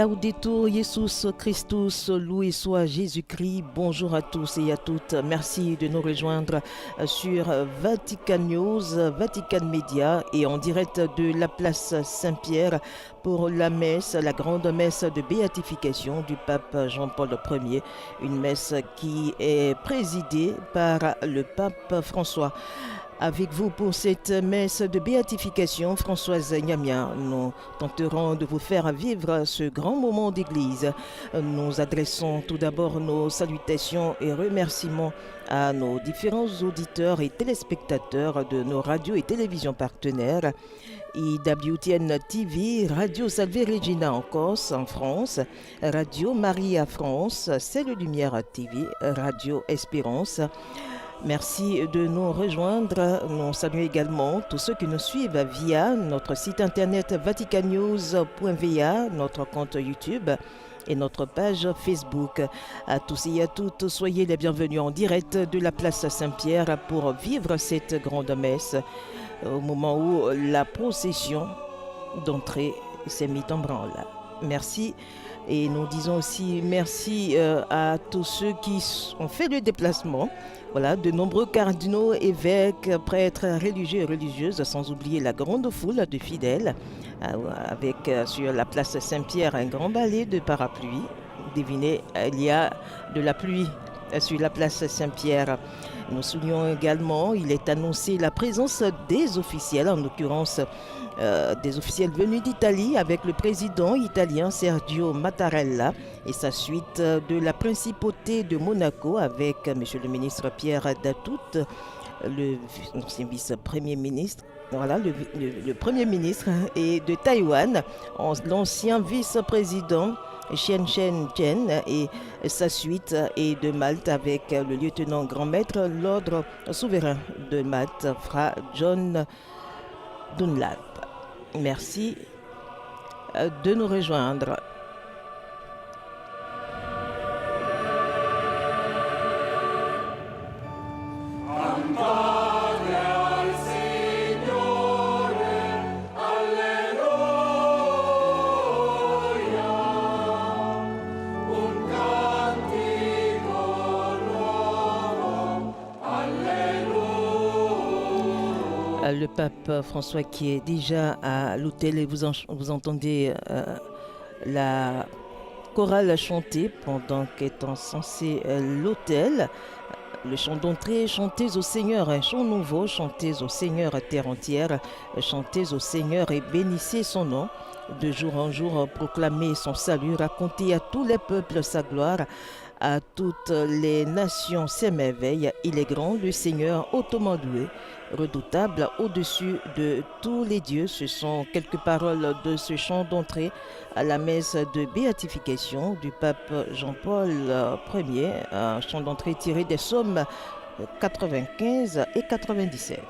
Laudetur Jesus Christus, loué soit Jésus-Christ. Bonjour à tous et à toutes. Merci de nous rejoindre sur Vatican News, Vatican Media et en direct de la place Saint-Pierre pour la messe, la grande messe de béatification du pape Jean-Paul Ier. Une messe qui est présidée par le pape François. Avec vous pour cette messe de béatification, Françoise Gnamia, nous tenterons de vous faire vivre ce grand moment d'église. Nous adressons tout d'abord nos salutations et remerciements à nos différents auditeurs et téléspectateurs de nos radios et télévisions partenaires. IWTN TV, Radio Salve Regina en Corse, en France, Radio Maria France, Ciel Lumière TV, Radio Espérance. Merci de nous rejoindre. Nous saluons également tous ceux qui nous suivent via notre site internet vaticannews.va, notre compte YouTube et notre page Facebook. À tous et à toutes, soyez les bienvenus en direct de la place Saint-Pierre pour vivre cette grande messe au moment où la procession d'entrée s'est mise en branle. Merci. Et nous disons aussi merci à tous ceux qui ont fait le déplacement. Voilà, de nombreux cardinaux, évêques, prêtres, religieux et religieuses, sans oublier la grande foule de fidèles, avec sur la place Saint-Pierre un grand balai de parapluies. Devinez, il y a de la pluie sur la place Saint-Pierre. Nous soulignons également, il est annoncé la présence des officiels, en l'occurrence des officiels venus d'Italie avec le président italien Sergio Mattarella et sa suite de la principauté de Monaco avec monsieur le ministre Pierre Datout, l'ancien vice-premier ministre. Voilà, le premier ministre et de Taïwan, l'ancien vice-président Chen Chen et sa suite et de Malte avec le lieutenant grand maître, l'ordre souverain de Malte, Fra John Dunlap. Merci de nous rejoindre. Le pape François qui est déjà à l'hôtel et vous entendez la chorale chanter pendant qu'est encensé l'hôtel. Le chant d'entrée, chantez au Seigneur, un chant nouveau, chantez au Seigneur terre entière, chantez au Seigneur et bénissez son nom. De jour en jour, proclamez son salut, racontez à tous les peuples sa gloire, à toutes les nations ses merveilles. Il est grand, le Seigneur hautement doué, redoutable au-dessus de tous les dieux. Ce sont quelques paroles de ce chant d'entrée à la messe de béatification du pape Jean-Paul Ier, un chant d'entrée tiré des psaumes 95 et 97.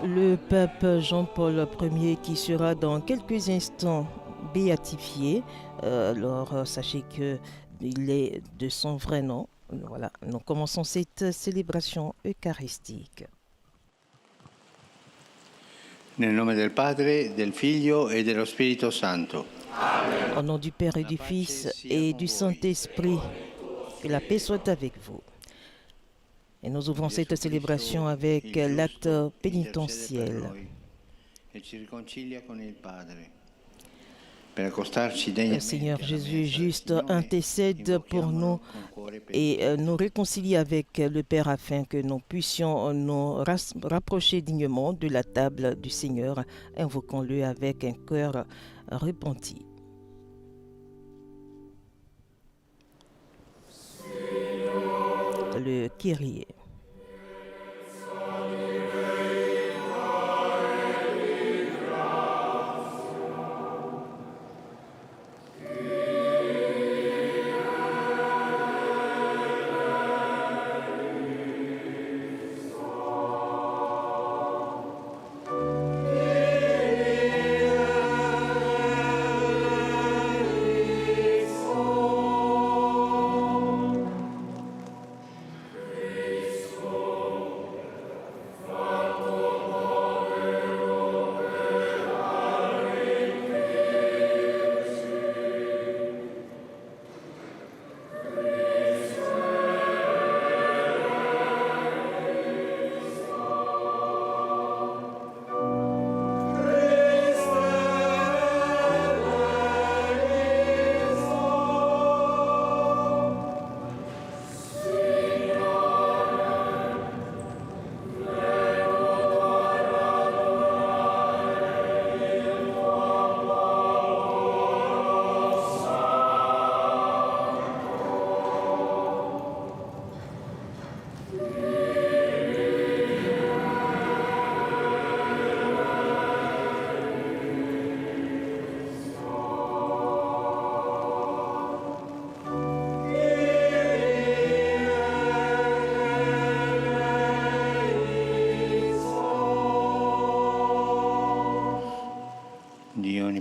Le pape Jean-Paul Ier qui sera dans quelques instants béatifié. Alors sachez qu'il est de son vrai nom. Voilà, nous commençons cette célébration eucharistique. Nel nome del Padre, del Figlio e dello Spirito Santo. Au nom du Père et du Fils et du Saint-Esprit, que la paix soit avec vous. Et nous ouvrons cette célébration avec l'acte pénitentiel. Le Seigneur Jésus juste intercède pour nous et nous réconcilie avec le Père afin que nous puissions nous rapprocher dignement de la table du Seigneur. Invoquons-le avec un cœur repenti. Le Kyrie.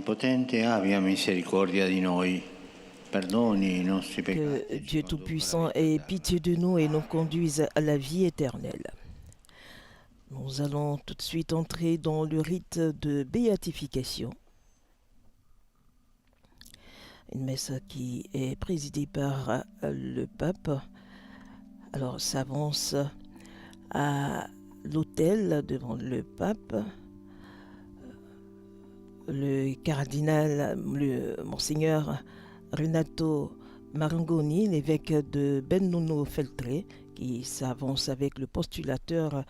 Onnipotente abbia misericordia di noi, perdoni i nostri peccati. Que Dieu Tout-Puissant ait pitié de nous et nous conduise à la vie éternelle. Nous allons tout de suite entrer dans le rite de béatification. Une messe qui est présidée par le pape. Alors, s'avance à l'autel devant le pape. Le cardinal, le monseigneur Renato Marangoni, l'évêque de Bennuno Feltre, qui s'avance avec le postulateur,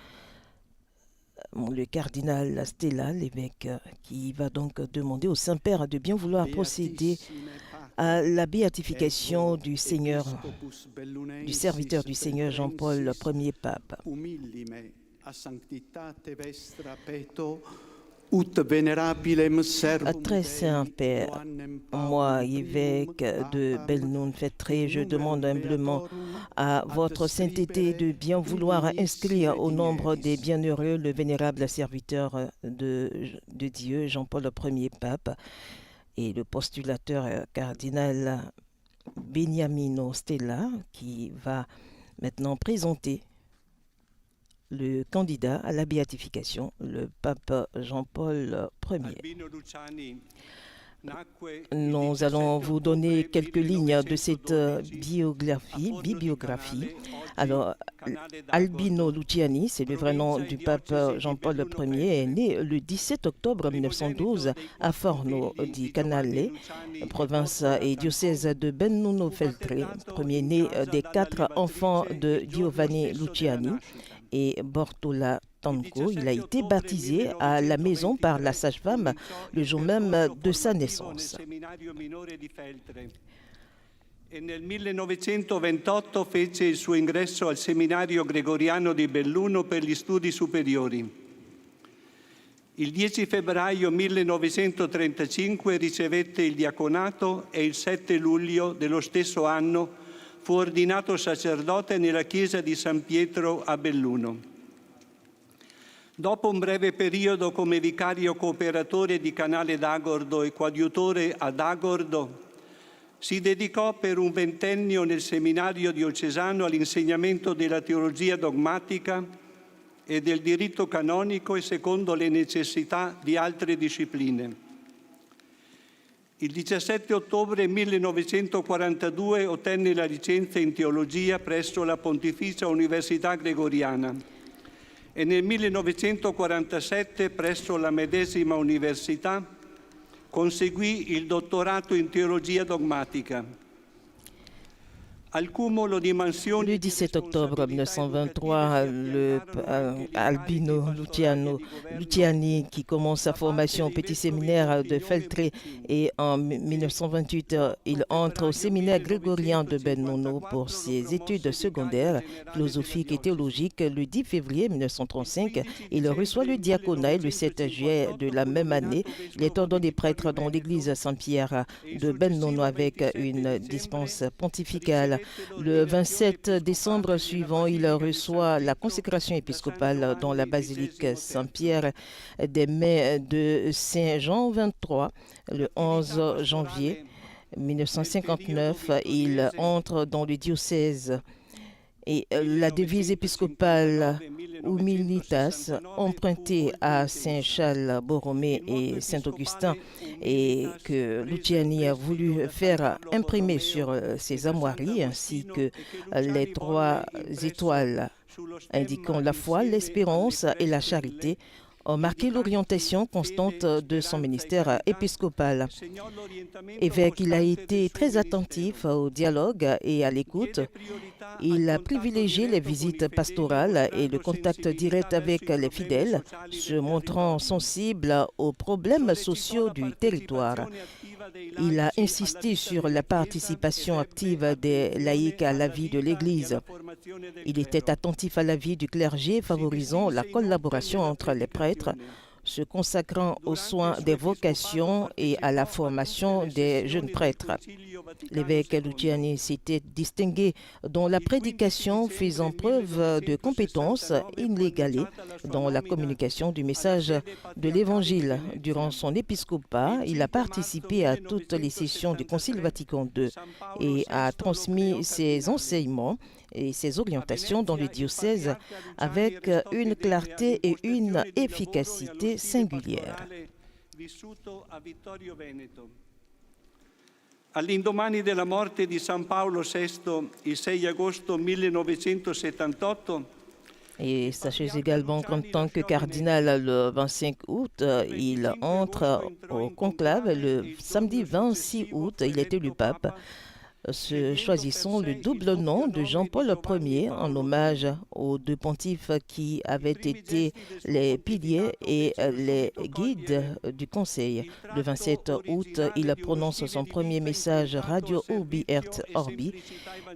le cardinal Stella, l'évêque, qui va donc demander au Saint-Père de bien vouloir procéder à la béatification du Seigneur, du serviteur du Seigneur Jean-Paul Ier pape. Très saint Père, moi, évêque de Belnoun Fétré, je demande humblement à votre sainteté de bien vouloir inscrire au nombre des bienheureux le vénérable serviteur de Dieu, Jean-Paul Ier pape, et le postulateur cardinal Beniamino Stella, qui va maintenant présenter le candidat à la béatification, le pape Jean-Paul Ier. Nous allons vous donner quelques lignes de cette bibliographie. Alors, Albino Luciani, c'est le vrai nom du pape Jean-Paul Ier, est né le 17 octobre 1912 à Forno di Canale, province et diocèse de Bennuno Feltre, premier-né des 4 enfants de Giovanni Luciani et Bortola Tanco. Il a été baptisé à la maison par la sage-femme le jour même de sa naissance. E nel 1928 fece il suo ingresso al seminario gregoriano di Belluno per gli studi superiori. Il 10 febbraio 1935 ricevette il diaconato e il 7 luglio dello stesso anno fu ordinato sacerdote nella chiesa di San Pietro a Belluno. Dopo un breve periodo come vicario cooperatore di Canale d'Agordo e coadiutore ad Agordo, si dedicò per un ventennio nel seminario diocesano all'insegnamento della teologia dogmatica e del diritto canonico e secondo le necessità di altre discipline. Il 17 ottobre 1942 ottenne la licenza in teologia presso la Pontificia Università Gregoriana e nel 1947 presso la medesima università conseguì il dottorato in teologia dogmatica. Le 17 octobre 1923, Albino Luciani, qui commence sa formation au petit séminaire de Feltre, et en 1928, il entre au séminaire grégorien de Bennuno pour ses études secondaires, philosophiques et théologiques. Le 10 février 1935, il reçoit le diaconat et le 7 juillet de la même année, il est ordonné prêtre dans l'église Saint-Pierre de Bennuno avec une dispense pontificale. Le 27 décembre suivant, il reçoit la consécration épiscopale dans la basilique Saint-Pierre des mains de Saint Jean XXIII. Le 11 janvier 1959, il entre dans le diocèse et la devise épiscopale Humilitas, empruntée à Saint Charles Borromée et Saint Augustin, et que Luciani a voulu faire imprimer sur ses armoiries, ainsi que les 3 étoiles indiquant la foi, l'espérance et la charité, ont marqué l'orientation constante de son ministère épiscopal. Évêque, il a été très attentif au dialogue et à l'écoute. Il a privilégié les visites pastorales et le contact direct avec les fidèles, se montrant sensible aux problèmes sociaux du territoire. Il a insisté sur la participation active des laïcs à la vie de l'Église. Il était attentif à la vie du clergé, favorisant la collaboration entre les prêtres. se consacrant aux soins des vocations et à la formation des jeunes prêtres. L'évêque Luciani s'était distingué dans la prédication, faisant preuve de compétences inégalées dans la communication du message de l'Évangile. Durant son épiscopat, il a participé à toutes les sessions du Concile Vatican II et a transmis ses enseignements et ses orientations dans le diocèse avec une clarté et une efficacité singulières. All'indomani della morte di San Paolo VI, il 6 agosto 1978, et sachez également qu'en tant que cardinal, le 25 août, il entre au conclave. Le samedi 26 août, il est élu pape, choisissant le double nom de Jean-Paul Ier en hommage aux deux pontifes qui avaient été les piliers et les guides du Conseil. Le 27 août, il prononce son premier message Radio Urbi et Orbi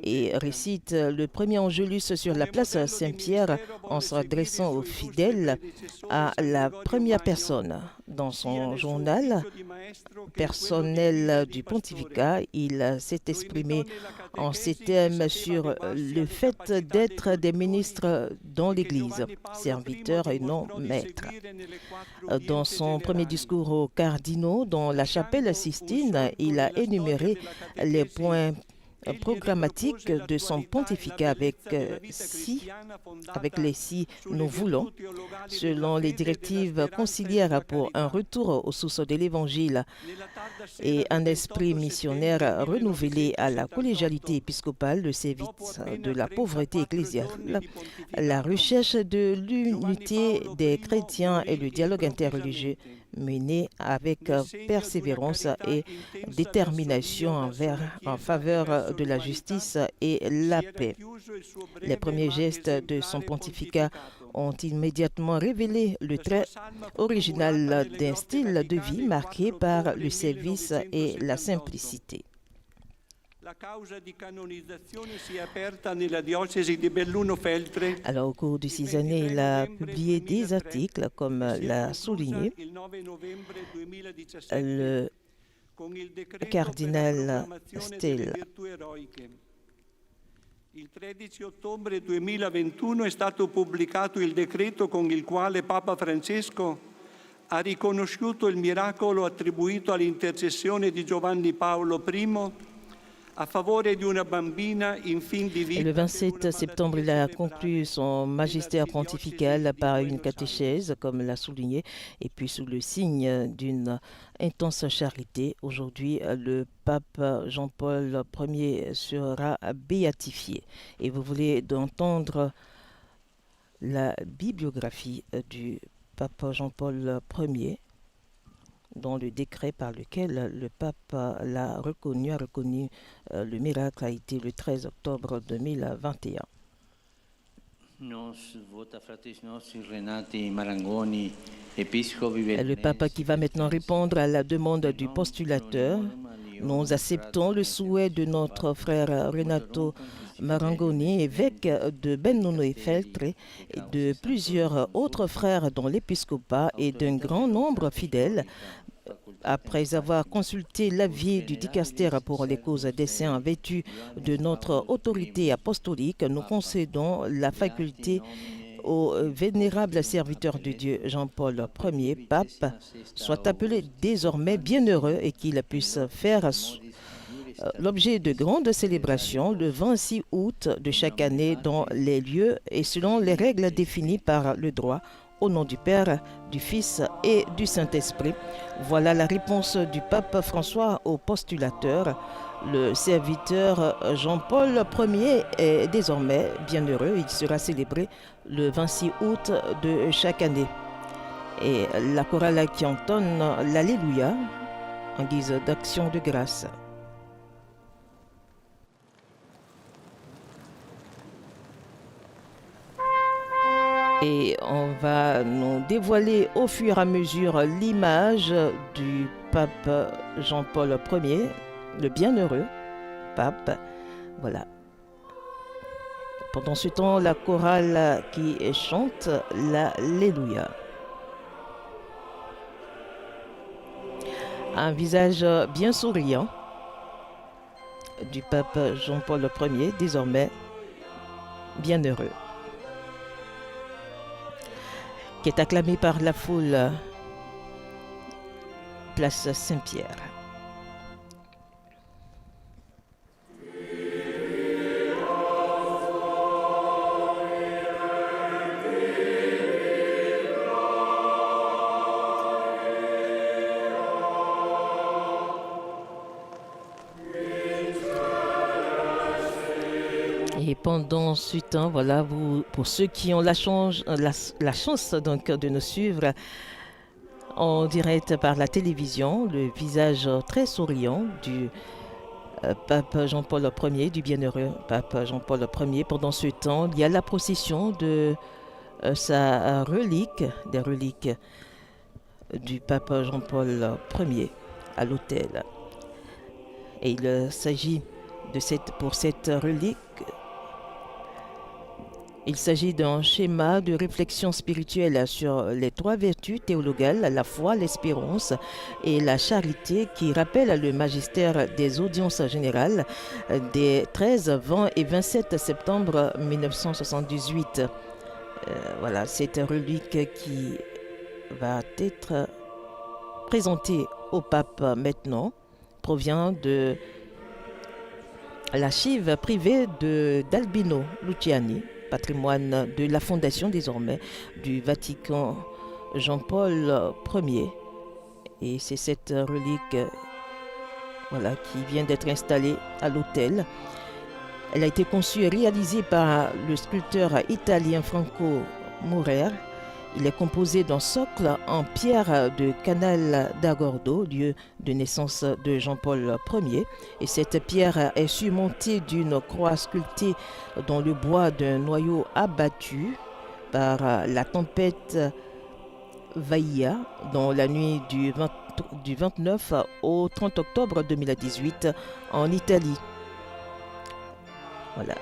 et récite le premier Angélus sur la place Saint-Pierre en s'adressant aux fidèles à la première personne. Dans son journal personnel du pontificat, il s'est exprimé en ces termes sur le fait d'être des ministres dans l'Église, serviteurs et non maîtres. Dans son premier discours aux cardinaux dans la chapelle Sistine, il a énuméré les points programmatique de son pontificat avec les six nous voulons, selon les directives conciliaires pour un retour aux sources de l'Évangile et un esprit missionnaire renouvelé à la collégialité épiscopale, le service de la pauvreté ecclésiale, la recherche de l'unité des chrétiens et le dialogue interreligieux mené avec persévérance et détermination en faveur de la justice et la paix. Les premiers gestes de son pontificat ont immédiatement révélé le trait original d'un style de vie marqué par le service et la simplicité. Alors, au cours de ces années, il a publié des articles, comme l'a souligné le cardinal Stella. Il 13 ottobre 2021 è stato pubblicato il decreto con il quale Papa Francesco ha riconosciuto il miracolo attribuito all'intercessione di Giovanni Paolo I a favore di una bambina in fin di vita. Et le 27 septembre, il a conclu son magistère pontifical par une catéchèse, comme l'a souligné, et puis sous le signe d'une intense charité. Aujourd'hui, le pape Jean-Paul Ier sera béatifié. Et vous voulez entendre la bibliographie du pape Jean-Paul Ier, dans le décret par lequel le pape l'a reconnu, le miracle a été le 13 octobre 2021. Le pape qui va maintenant répondre à la demande du postulateur. Nous acceptons le souhait de notre frère Renato Marangoni, évêque de Bennono et Feltre, et de plusieurs autres frères dans l'épiscopat et d'un grand nombre fidèles. Après avoir consulté l'avis du dicastère pour les causes des saints vêtus de notre autorité apostolique, nous concédons la faculté au vénérable serviteur de Dieu Jean-Paul Ier, pape, soit appelé désormais bienheureux et qu'il puisse faire l'objet de grandes célébrations le 26 août de chaque année dans les lieux et selon les règles définies par le droit. Au nom du Père, du Fils et du Saint-Esprit. Voilà la réponse du pape François au postulateur. Le serviteur Jean-Paul Ier est désormais bienheureux. Il sera célébré le 26 août de chaque année. Et la chorale qui entonne l'Alléluia en guise d'action de grâce. Et on va nous dévoiler au fur et à mesure l'image du pape Jean-Paul Ier, le bienheureux pape. Voilà. Pendant ce temps, la chorale qui chante l'Alléluia. un visage bien souriant du pape Jean-Paul Ier, désormais bienheureux, qui est acclamé par la foule place Saint-Pierre. Et pendant ce temps, voilà, pour ceux qui ont la chance donc, de nous suivre en direct par la télévision, le visage très souriant du pape Jean-Paul Ier, du bienheureux pape Jean-Paul Ier. Pendant ce temps, il y a la procession de sa relique, des reliques du pape Jean-Paul Ier à l'autel. Et il s'agit pour cette relique, il s'agit d'un schéma de réflexion spirituelle sur les trois vertus théologales, la foi, l'espérance et la charité, qui rappelle le magistère des audiences générales des 13, 20 et 27 septembre 1978. Voilà, cette relique qui va être présentée au pape maintenant provient de l'archive privée d'Albino Luciani, patrimoine de la Fondation désormais du Vatican Jean-Paul Ier. Et c'est cette relique voilà, qui vient d'être installée à l'autel. Elle a été conçue et réalisée par le sculpteur italien Franco Murer. Il est composé d'un socle en pierre de Canale d'Agordo, lieu de naissance de Jean-Paul Ier. Et cette pierre est surmontée d'une croix sculptée dans le bois d'un noyau abattu par la tempête Vaia dans la nuit du 29 au 30 octobre 2018 en Italie. Voilà.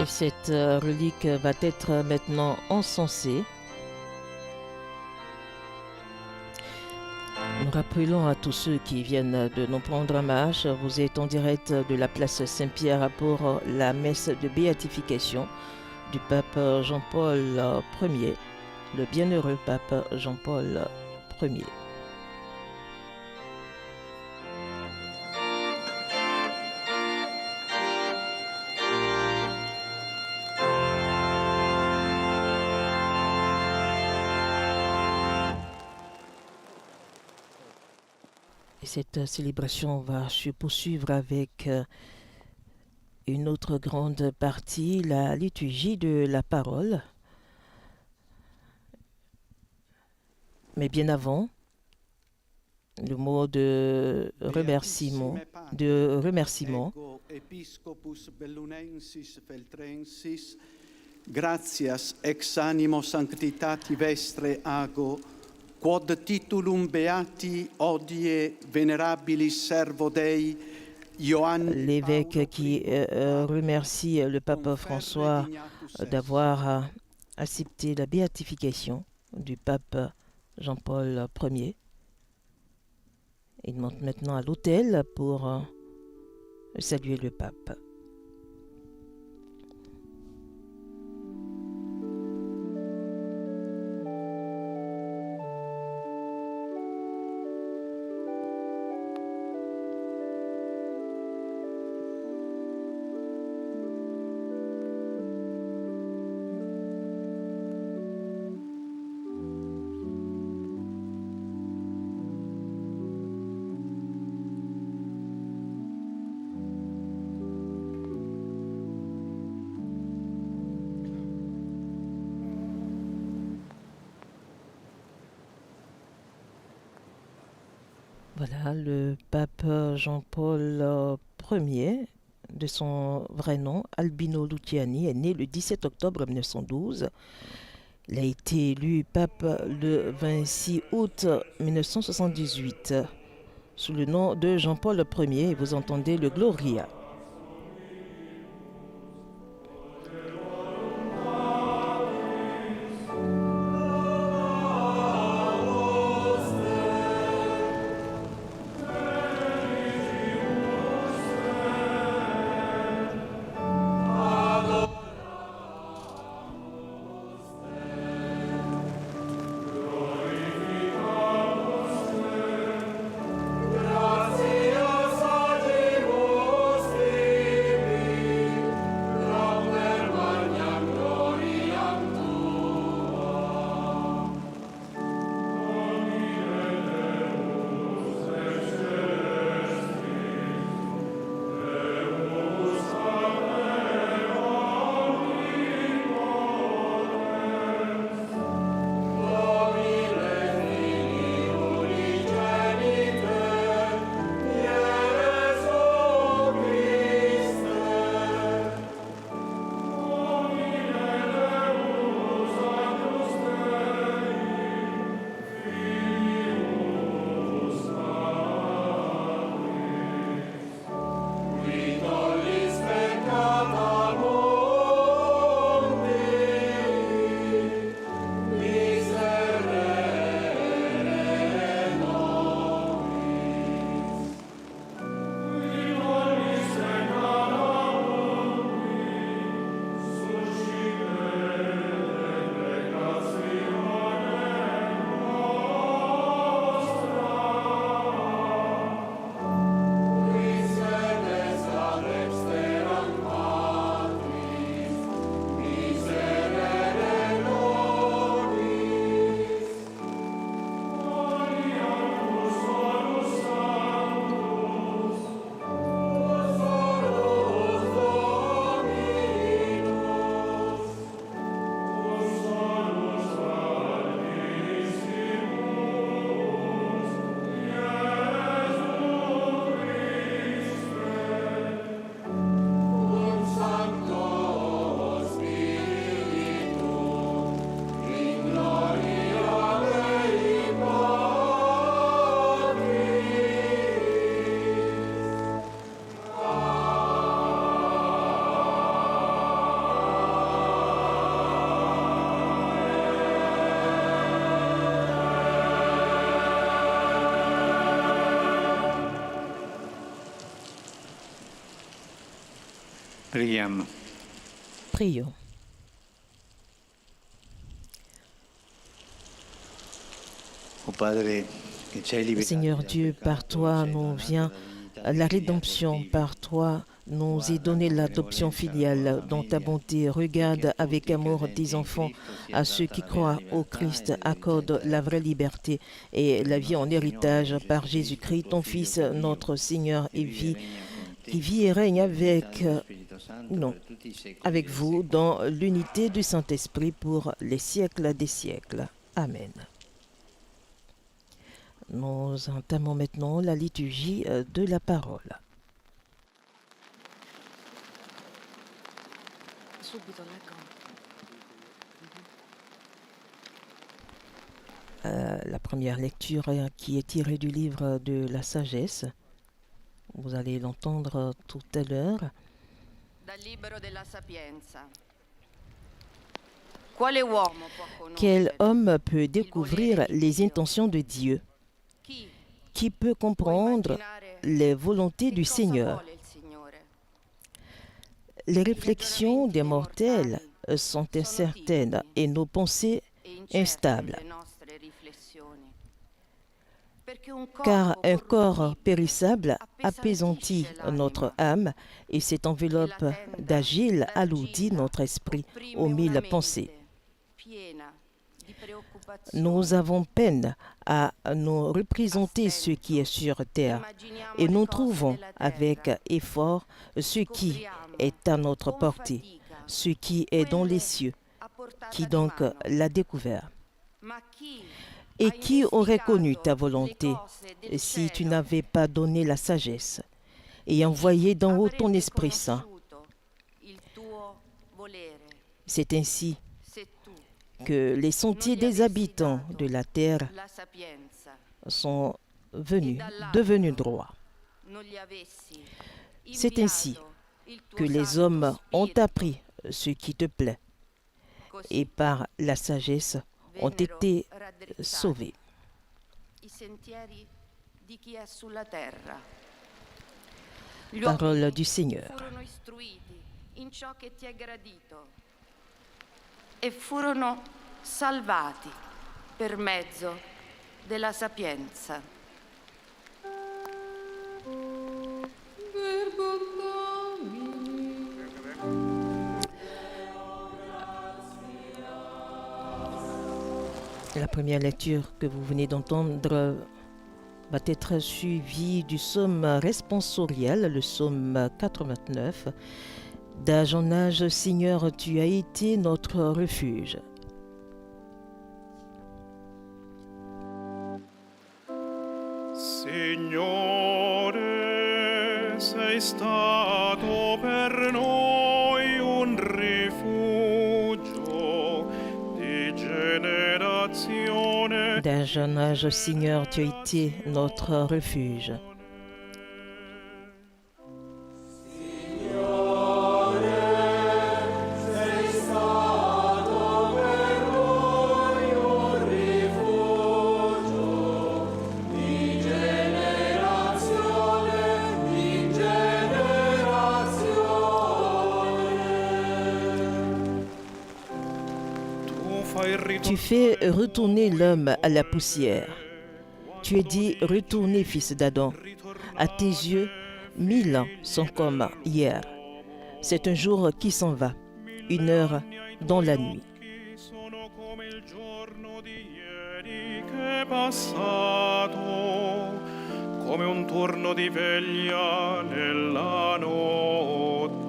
Et cette relique va être maintenant encensée. Nous rappelons à tous ceux qui viennent de nous prendre en marche, vous êtes en direct de la place Saint-Pierre pour la messe de béatification du pape Jean-Paul Ier, le bienheureux pape Jean-Paul Ier. Et cette célébration va se poursuivre avec une autre grande partie, la liturgie de la parole. Mais bien avant, le mot de remerciement. Episcopus Bellunensis Feltrensis, gratias ex animo sanctitati vestre ago, quod titulum beati hodie venerabilis servo Dei, l'évêque qui remercie le pape François d'avoir accepté la béatification du pape Jean-Paul Ier. Il monte maintenant à l'autel pour saluer le pape. Voilà, le pape Jean-Paul Ier, de son vrai nom, Albino Luciani, est né le 17 octobre 1912. Il a été élu pape le 26 août 1978 sous le nom de Jean-Paul Ier, et vous entendez le Gloria. Preghiamo. Prions. O Padre, che ci hai liberato Seigneur dal Dieu, peccato, par toi ci hai nous donato vient la vita, la figli rédemption, adottivi. par toi nous est donné l'adoption filiale dans ta bonté. Regarde avec amour tes enfants, à ceux qui croient au Christ, accorde la vraie liberté et la vie en héritage par Jésus-Christ, ton Fils, notre Seigneur, et qui vit et règne avec vous dans l'unité du Saint-Esprit pour les siècles des siècles. Amen. Nous entamons maintenant la liturgie de la parole. La première lecture qui est tirée du livre de la sagesse. Vous allez l'entendre tout à l'heure. Quel homme peut découvrir les intentions de Dieu? Qui peut comprendre les volontés du Seigneur? Les réflexions des mortels sont incertaines et nos pensées instables. Car un corps périssable appesantit notre âme et cette enveloppe d'agile alourdit notre esprit aux mille pensées. Nous avons peine à nous représenter ce qui est sur terre et nous trouvons avec effort ce qui est à notre portée, ce qui est dans les cieux. Qui donc l'a découvert? Et qui aurait connu ta volonté si tu n'avais pas donné la sagesse et envoyé d'en haut ton Esprit Saint? C'est ainsi que les sentiers des habitants de la terre sont devenus droits. C'est ainsi que les hommes ont appris ce qui te plaît et par la sagesse ont été sauvés. Parole du Seigneur. E furono salvati per mezzo della sapienza. La première lecture que vous venez d'entendre va être suivie du psaume responsoriel, le psaume 89. D'âge en âge, Seigneur, tu as été notre refuge. Signore, sei stato per noi un rifugio di generazione. D'âge en âge, Seigneur, tu as été notre refuge. Tu fais retourner l'homme à la poussière. Tu es dit, retournez, fils d'Adam. À tes yeux, 1000 ans sont comme hier. C'est un jour qui s'en va, une heure dans la nuit. Come un turno di veglia nella notte.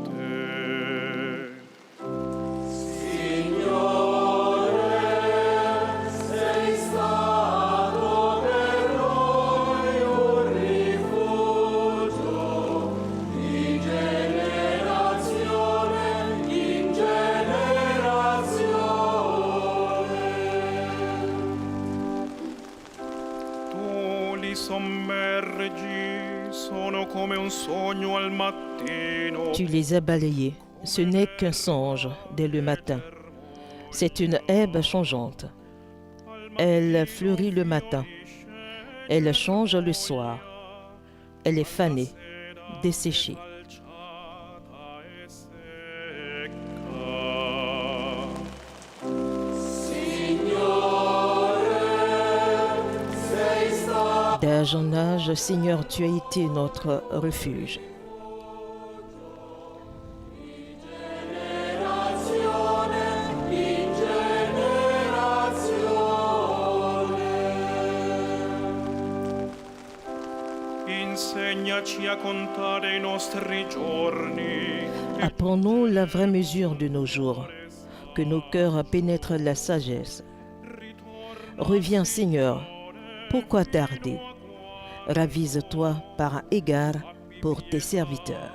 Tu les as balayés. Ce n'est qu'un songe dès le matin. C'est une herbe changeante. Elle fleurit le matin. Elle change le soir. Elle est fanée, desséchée. D'âge en âge, Seigneur, tu as été notre refuge. Apprends-nous la vraie mesure de nos jours, que nos cœurs pénètrent la sagesse. Reviens, Seigneur, pourquoi tarder? Ravise-toi par égard pour tes serviteurs.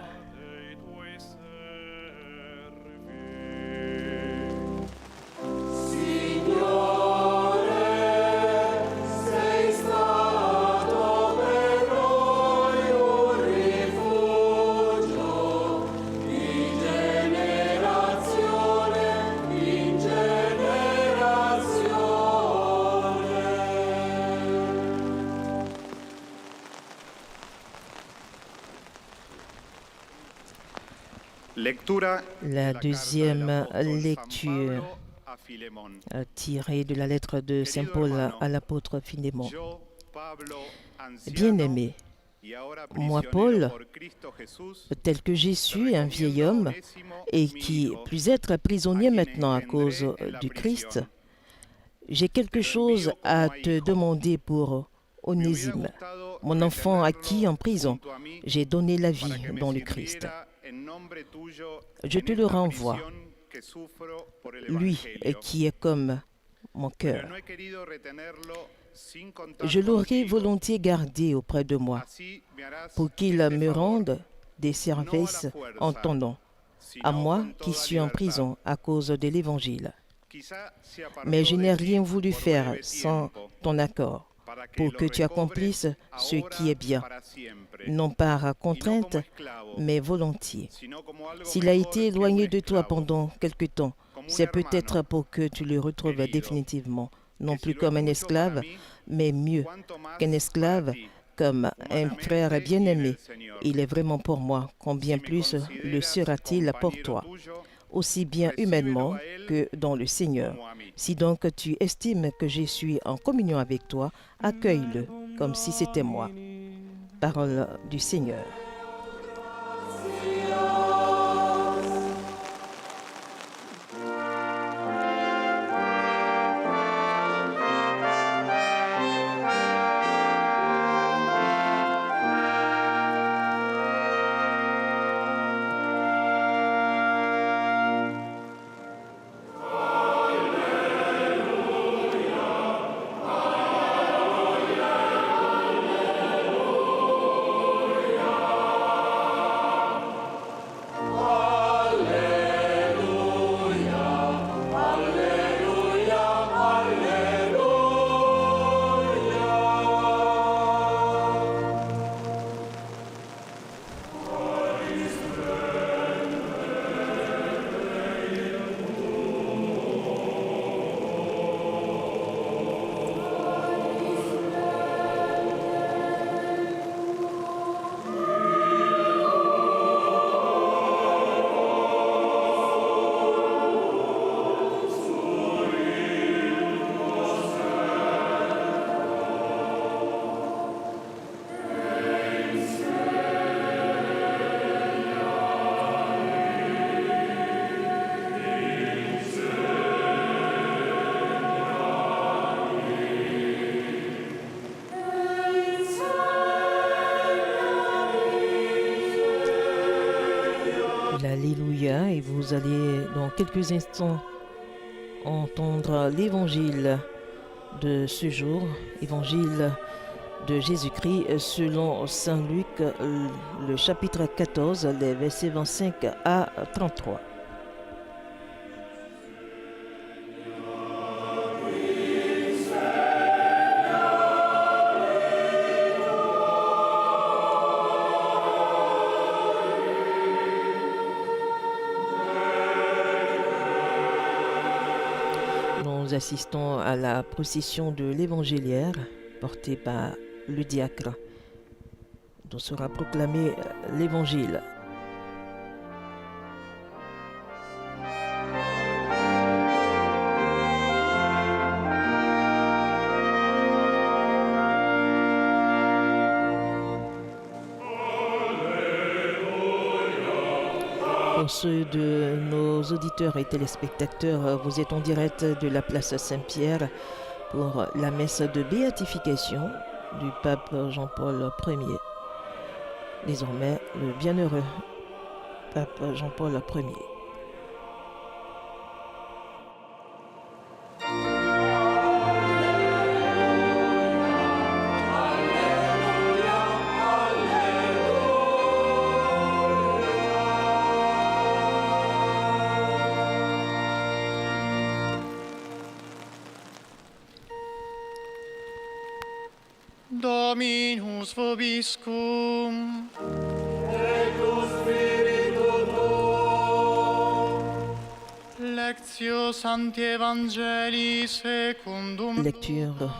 La deuxième lecture tirée de la lettre de Saint Paul à l'apôtre Philémon. Bien-aimé, moi Paul, tel que j'ai su, un vieil homme, et qui plus être prisonnier maintenant à cause du Christ, j'ai quelque chose à te demander pour Onésime, mon enfant à qui en prison j'ai donné la vie dans le Christ. Je te le renvoie, lui qui est comme mon cœur. Je l'aurais volontiers gardé auprès de moi pour qu'il me rende des services en ton nom, à moi qui suis en prison à cause de l'Évangile. Mais je n'ai rien voulu faire sans ton accord, pour que tu accomplisses ce qui est bien, non par contrainte, mais volontiers. S'il a été éloigné de toi pendant quelque temps, c'est peut-être pour que tu le retrouves définitivement, non plus comme un esclave, mais mieux qu'un esclave, comme un frère bien-aimé. Il est vraiment pour moi, combien plus le sera-t-il pour toi, aussi bien humainement que dans le Seigneur. Si donc tu estimes que je suis en communion avec toi, accueille-le comme si c'était moi. Parole du Seigneur. Alléluia, et vous allez dans quelques instants entendre l'évangile de ce jour, évangile de Jésus-Christ selon Saint Luc, le chapitre 14, les versets 25 à 33. Nous assistons à la procession de l'évangéliaire portée par le diacre, dont sera proclamé l'évangile. Pour ceux de nos auditeurs et téléspectateurs, vous êtes en direct de la place Saint-Pierre pour la messe de béatification du pape Jean-Paul Ier. Désormais, le bienheureux pape Jean-Paul Ier. Dominus vobiscum. Et tu spiritu tuo. Lectio Sancti Evangelii secundum. Lecture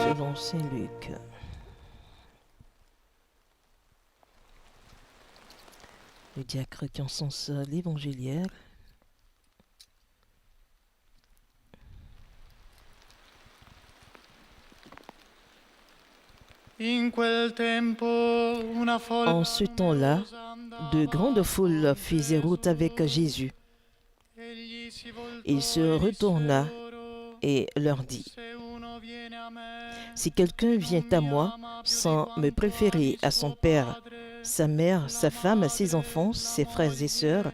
selon Saint Luc. Le diacre qui encense l'évangéliaire. En ce temps-là, de grandes foules faisaient route avec Jésus. Il se retourna et leur dit: si quelqu'un vient à moi sans me préférer à son père, sa mère, sa femme, ses enfants, ses frères et sœurs,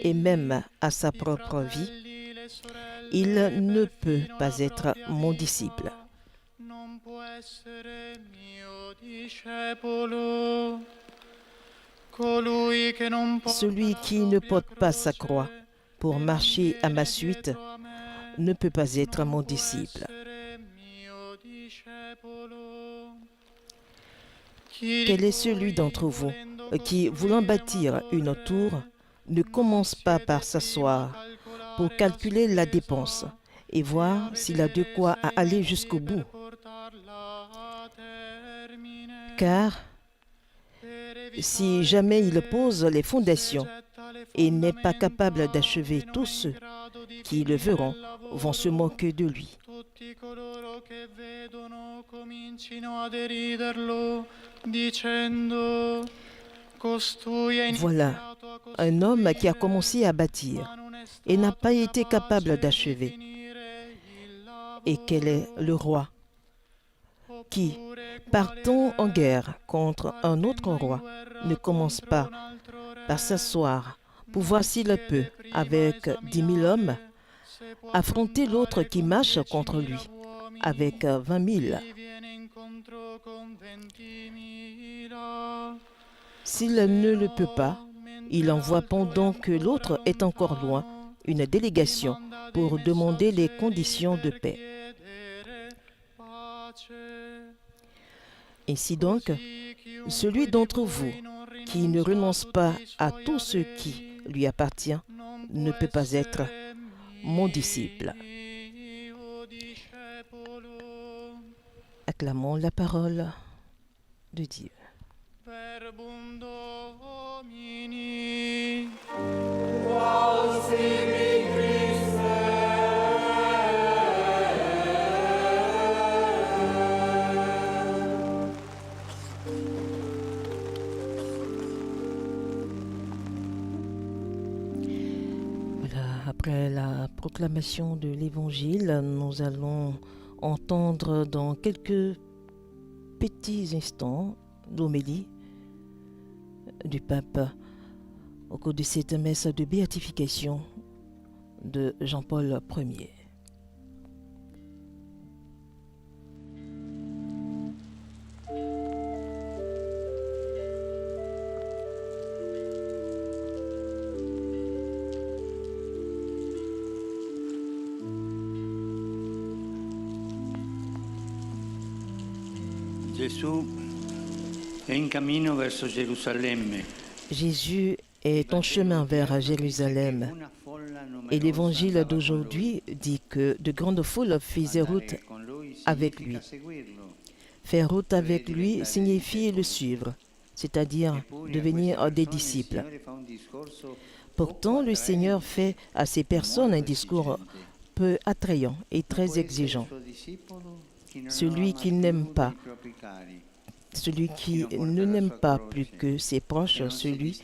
et même à sa propre vie, il ne peut pas être mon disciple. Non può essere mio discepolo. Colui che non porta Celui qui ne porte pas sa croix pour marcher à ma suite ne peut pas être mon disciple. Quel est celui d'entre vous qui, voulant bâtir une tour, ne commence pas par s'asseoir pour calculer la dépense et voir s'il a de quoi à aller jusqu'au bout? Car si jamais il pose les fondations et n'est pas capable d'achever, tous ceux qui le verront vont se moquer de lui. Tutti coloro che vedono comincino a deriderlo, dicendo: costui è Voilà iniziato a un homme qui a commencé à bâtir ma non è et n'a pas stato été capable d'achever. finire il lavoro. Et quel est le roi qui, partant en guerre contre un autre roi, ne commence pas par s'asseoir pour voir s'il peut, avec 10 000 hommes, affronter l'autre qui marche contre lui avec 20 000. S'il ne le peut pas, il envoie pendant que l'autre est encore loin une délégation pour demander les conditions de paix. Ainsi donc, celui d'entre vous qui ne renonce pas à tout ce qui lui appartient ne peut pas être mon disciple. Acclamons la parole de Dieu. Verbum Domini. Voilà, après la proclamation de l'Évangile, nous allons entendre dans quelques petits instants l'homélie du pape au cours de cette messe de béatification de Jean-Paul Ier. Gesù è in cammino verso Gerusalemme. Jésus est en chemin vers Jérusalem. Et l'évangile d'aujourd'hui dit que de grandes foules faisaient route avec lui. Faire route avec lui signifie le suivre, c'est-à-dire devenir des disciples. Pourtant, le Seigneur fait à ces personnes un discours peu attrayant et très exigeant. Celui qui n'aime pas, celui qui ne n'aime pas plus que ses proches, celui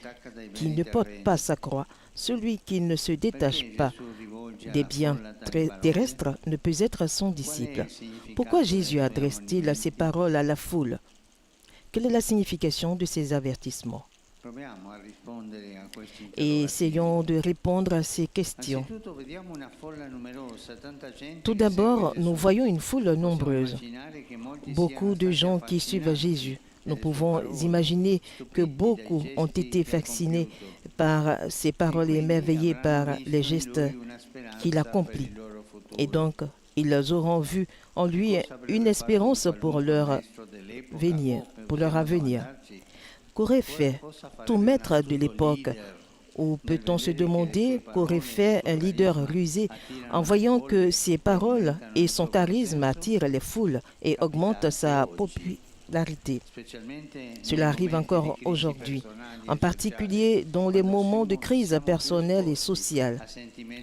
qui ne porte pas sa croix, celui qui ne se détache pas des biens terrestres ne peut être son disciple. Pourquoi Jésus adresse-t-il ces paroles à la foule? Quelle est la signification de ces avertissements? Et essayons de répondre à ces questions. Tout d'abord, nous voyons une foule nombreuse, beaucoup de gens qui suivent Jésus. Nous pouvons imaginer que beaucoup ont été fascinés par ses paroles et émerveillés par les gestes qu'il accomplit. Et donc, ils auront vu en lui une espérance pour leur avenir. Qu'aurait fait tout maître de l'époque? Ou peut-on se demander qu'aurait fait un leader rusé en voyant que ses paroles et son charisme attirent les foules et augmentent sa popularité? Cela arrive encore aujourd'hui, en particulier dans les moments de crise personnelle et sociale,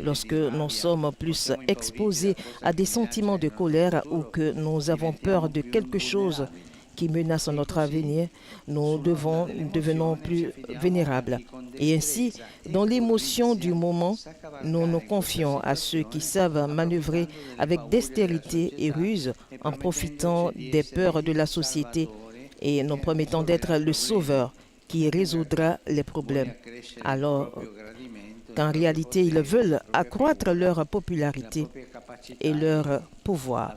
lorsque nous sommes plus exposés à des sentiments de colère ou que nous avons peur de quelque chose qui menace notre avenir, nous devenons plus vénérables. Et ainsi, dans l'émotion du moment, nous nous confions à ceux qui savent manœuvrer avec dextérité et ruse en profitant des peurs de la société et nous promettant d'être le sauveur qui résoudra les problèmes. Alors, qu'en réalité, ils veulent accroître leur popularité et leur pouvoir.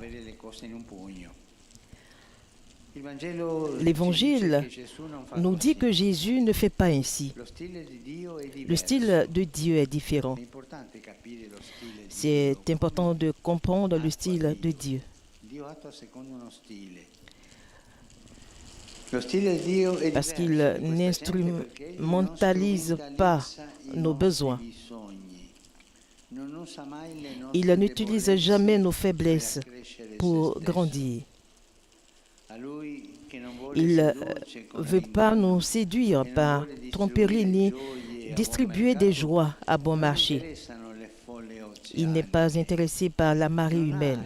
L'Évangile nous dit que Jésus ne fait pas ainsi. Le style de Dieu est différent. C'est important de comprendre le style de Dieu. Parce qu'il n'instrumentalise pas nos besoins. Il n'utilise jamais nos faiblesses pour grandir. Il ne veut pas nous séduire par tromperie ni distribuer des joies à bon marché. Il n'est pas intéressé par la marée humaine.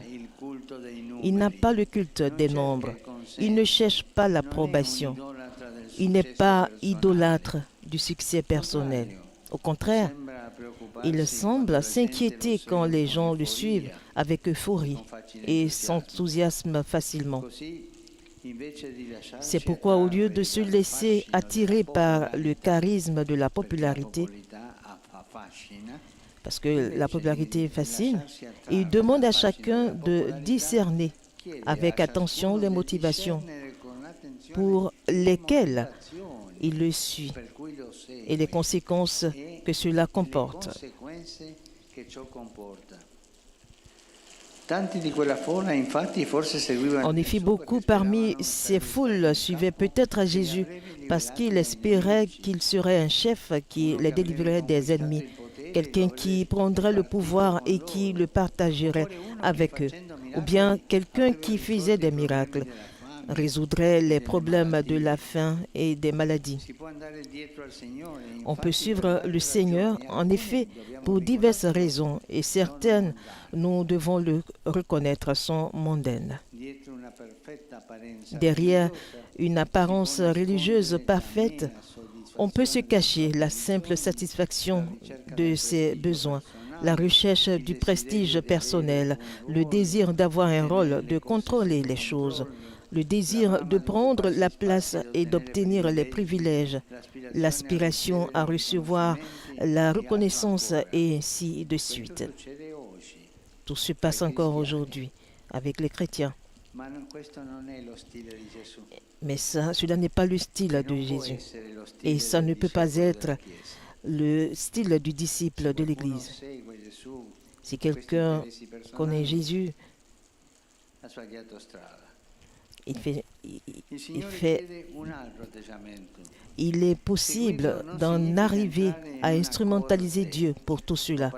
Il n'a pas le culte des nombres. Il ne cherche pas l'approbation. Il n'est pas idolâtre du succès personnel. Au contraire, il semble s'inquiéter quand les gens le suivent avec euphorie et s'enthousiasment facilement. C'est pourquoi, au lieu de se laisser attirer par le charisme de la popularité, parce que la popularité fascine, il demande à chacun de discerner avec attention les motivations pour lesquelles il le suit et les conséquences que cela comporte. En effet, beaucoup parmi ces foules suivaient peut-être Jésus parce qu'ils espéraient qu'il serait un chef qui les délivrerait des ennemis, quelqu'un qui prendrait le pouvoir et qui le partagerait avec eux, ou bien quelqu'un qui faisait des miracles, résoudrait les problèmes de la faim et des maladies. On peut suivre le Seigneur, en effet, pour diverses raisons, et certaines, nous devons le reconnaître, sont mondaines. Derrière une apparence religieuse parfaite, on peut se cacher la simple satisfaction de ses besoins, la recherche du prestige personnel, le désir d'avoir un rôle, de contrôler les choses, le désir de prendre la place et d'obtenir les privilèges, l'aspiration à recevoir la reconnaissance et ainsi de suite. Tout se passe encore aujourd'hui avec les chrétiens. Mais cela n'est pas le style de Jésus. Et ça ne peut pas être le style du disciple de l'Église. Si quelqu'un connaît Jésus, il est possible d'en arriver à instrumentaliser Dieu pour tout cela.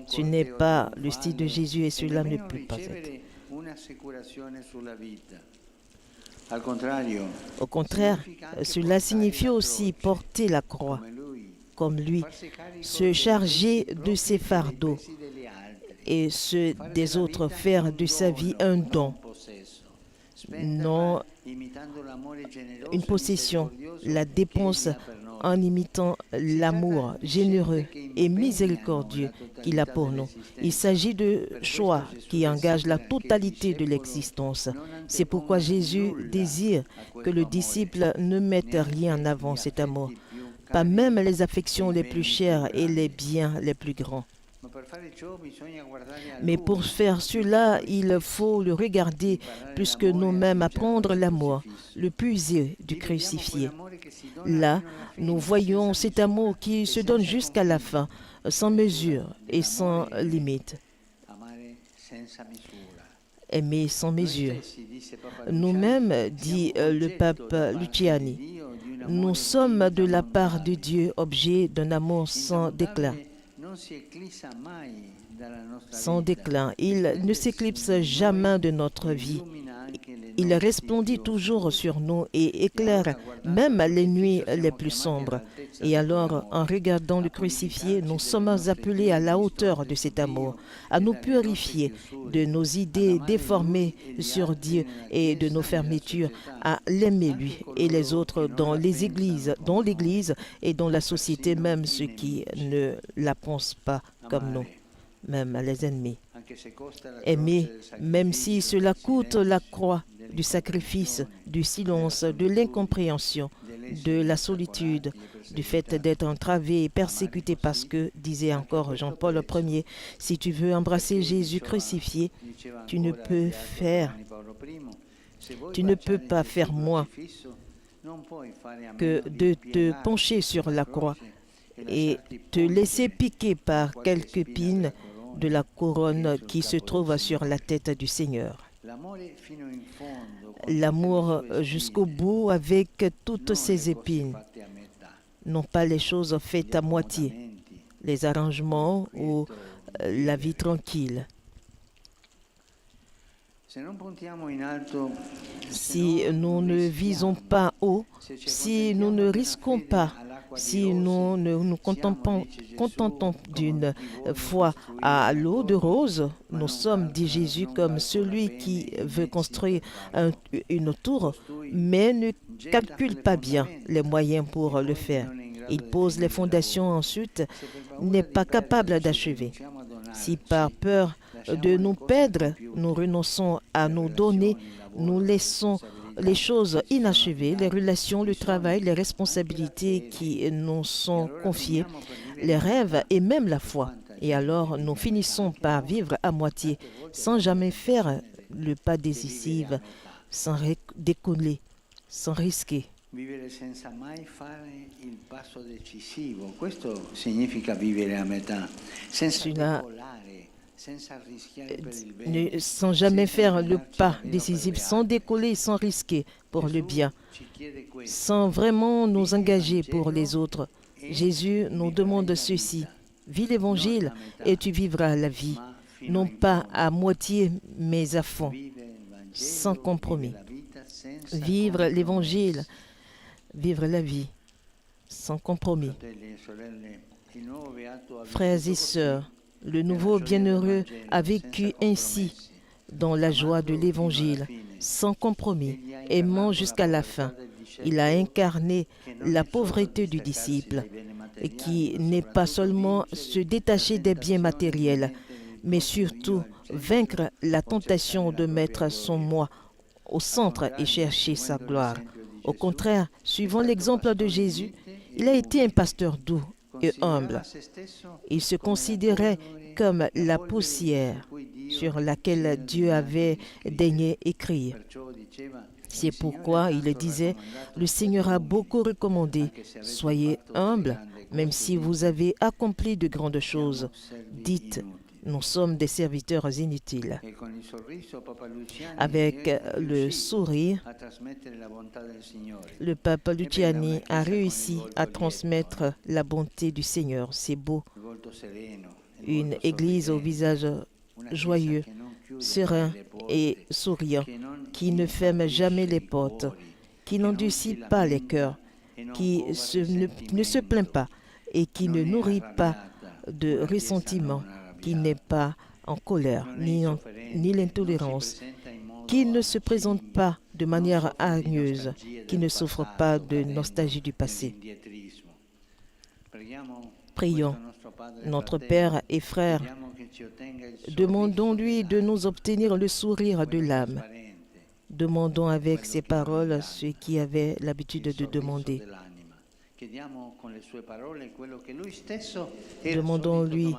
Ce n'est pas le style de Jésus et cela ne peut pas être. Au contraire, cela signifie aussi porter la croix, comme lui, se charger de ses fardeaux et ceux des autres, faire de sa vie un don, non une possession, la dépense en imitant l'amour généreux et miséricordieux qu'il a pour nous. Il s'agit de choix qui engagent la totalité de l'existence. C'est pourquoi Jésus désire que le disciple ne mette rien en avant cet amour, pas même les affections les plus chères et les biens les plus grands. Mais pour faire cela, il faut le regarder plus que nous-mêmes, apprendre l'amour, le puiser du crucifié. Là, nous voyons cet amour qui se donne jusqu'à la fin, sans mesure et sans limite. Aimer sans mesure. Nous-mêmes, dit le pape Luciani, nous sommes de la part de Dieu objets d'un amour sans déclin. Sans déclin. Il ne s'éclipse jamais de notre vie. Il resplendit toujours sur nous et éclaire même les nuits les plus sombres. Et alors, en regardant le crucifié, nous sommes appelés à la hauteur de cet amour, à nous purifier de nos idées déformées sur Dieu et de nos fermetures, à l'aimer lui et les autres dans l'Église et dans la société, même ceux qui ne la pensent pas comme nous, même les ennemis. Aimer, même si cela coûte la croix, du sacrifice, du silence, de l'incompréhension, de la solitude, du fait d'être entravé et persécuté parce que, disait encore Jean-Paul Ier, si tu veux embrasser Jésus crucifié, tu ne peux pas faire moins que de te pencher sur la croix et te laisser piquer par quelques épines de la couronne qui se trouve sur la tête du Seigneur. L'amour jusqu'au bout avec toutes ses épines, non pas les choses faites à moitié, les arrangements ou la vie tranquille. Si nous ne visons pas haut, si nous ne risquons pas, si nous ne nous contentons d'une foi à l'eau de rose, nous sommes, dit Jésus, comme celui qui veut construire une tour, mais ne calcule pas bien les moyens pour le faire. Il pose les fondations ensuite, n'est pas capable d'achever. Si par peur de nous perdre, nous renonçons à nous donner, nous laissons les choses inachevées, les relations, le travail, les responsabilités qui nous sont confiées, les rêves et même la foi. Et alors, nous finissons par vivre à moitié, sans jamais faire le pas décisif, sans décoller, sans risquer. Vivere senza mai fare il passo decisivo, questo significa vivere a metà, senza decollare, senza rischiare per il bene, sans jamais faire le pas décisif, sans décoller, sans risquer pour le bien, sans vraiment nous engager pour les autres. Jésus nous demande ceci: vis l'Évangile et tu vivras la vie, non pas à moitié mais à fond, sans compromis. Vivre l'Évangile, vivre la vie, sans compromis. Frères et sœurs, le nouveau bienheureux a vécu ainsi, dans la joie de l'Évangile, sans compromis, aimant jusqu'à la fin. Il a incarné la pauvreté du disciple, qui n'est pas seulement se détacher des biens matériels, mais surtout vaincre la tentation de mettre son moi au centre et chercher sa gloire. Au contraire, suivant l'exemple de Jésus, il a été un pasteur doux et humble. Il se considérait comme la poussière sur laquelle Dieu avait daigné écrire. C'est pourquoi il disait, le Seigneur a beaucoup recommandé, soyez humbles, même si vous avez accompli de grandes choses. Dites, nous sommes des serviteurs inutiles. Avec le sourire, le pape Luciani a réussi à transmettre la bonté du Seigneur. C'est beau. Une église au visage joyeux, serein et souriant, qui ne ferme jamais les portes, qui n'endurcit pas les cœurs, qui ne se plaint pas et qui ne nourrit pas de ressentiment, qui n'est pas en colère ni l'intolérance, qui ne se présente pas de manière hargneuse, qui ne souffre pas de nostalgie du passé. Prions notre Père et Frère, demandons-lui de nous obtenir le sourire de l'âme. Demandons avec ses paroles ce qu'il avait l'habitude de demander. Demandons-lui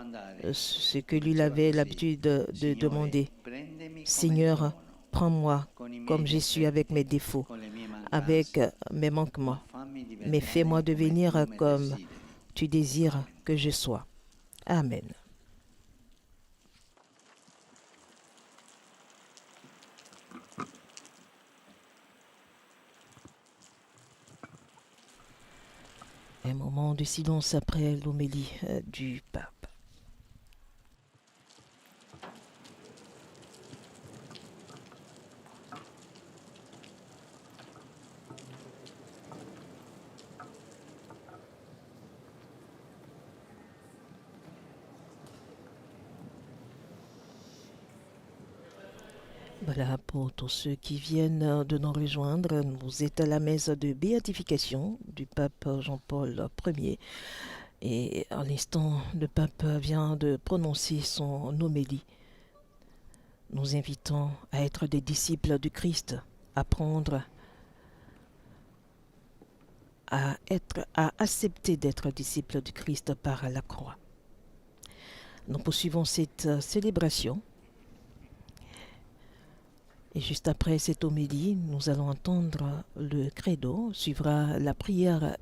ce que lui avait l'habitude de demander. Seigneur, prends-moi comme je suis avec mes défauts, avec mes manquements, mais fais-moi devenir comme tu désires que je sois. Amen. Un moment de silence après l'homélie du pape. Voilà, pour tous ceux qui viennent de nous rejoindre, nous êtes à la messe de béatification du pape Jean-Paul Ier. Et à l'instant, le pape vient de prononcer son homélie nous invitons à être des disciples du Christ, apprendre à accepter d'être disciples du Christ par la croix. Nous poursuivons cette célébration. Et juste après cette homélie, nous allons entendre le credo, suivra la prière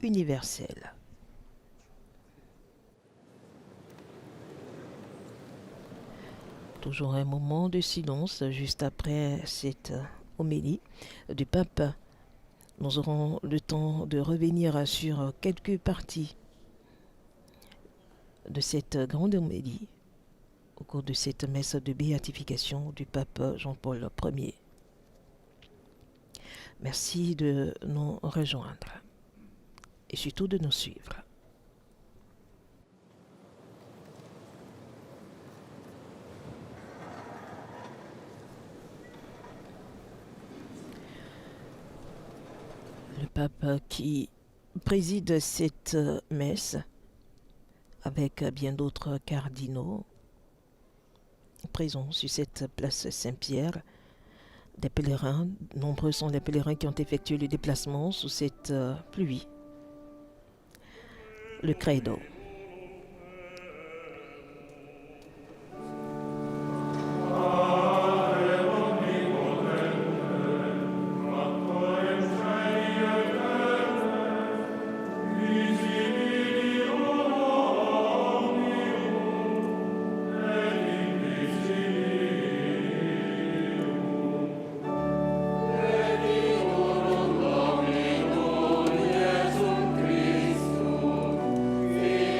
universelle. Toujours un moment de silence juste après cette homélie du pape. Nous aurons le temps de revenir sur quelques parties de cette grande homélie au cours de cette messe de béatification du pape Jean-Paul Ier. Merci de nous rejoindre et surtout de nous suivre. Le pape qui préside cette messe avec bien d'autres cardinaux présents sur cette place Saint-Pierre, des pèlerins, nombreux sont les pèlerins qui ont effectué le déplacement sous cette pluie. Le credo. Christus,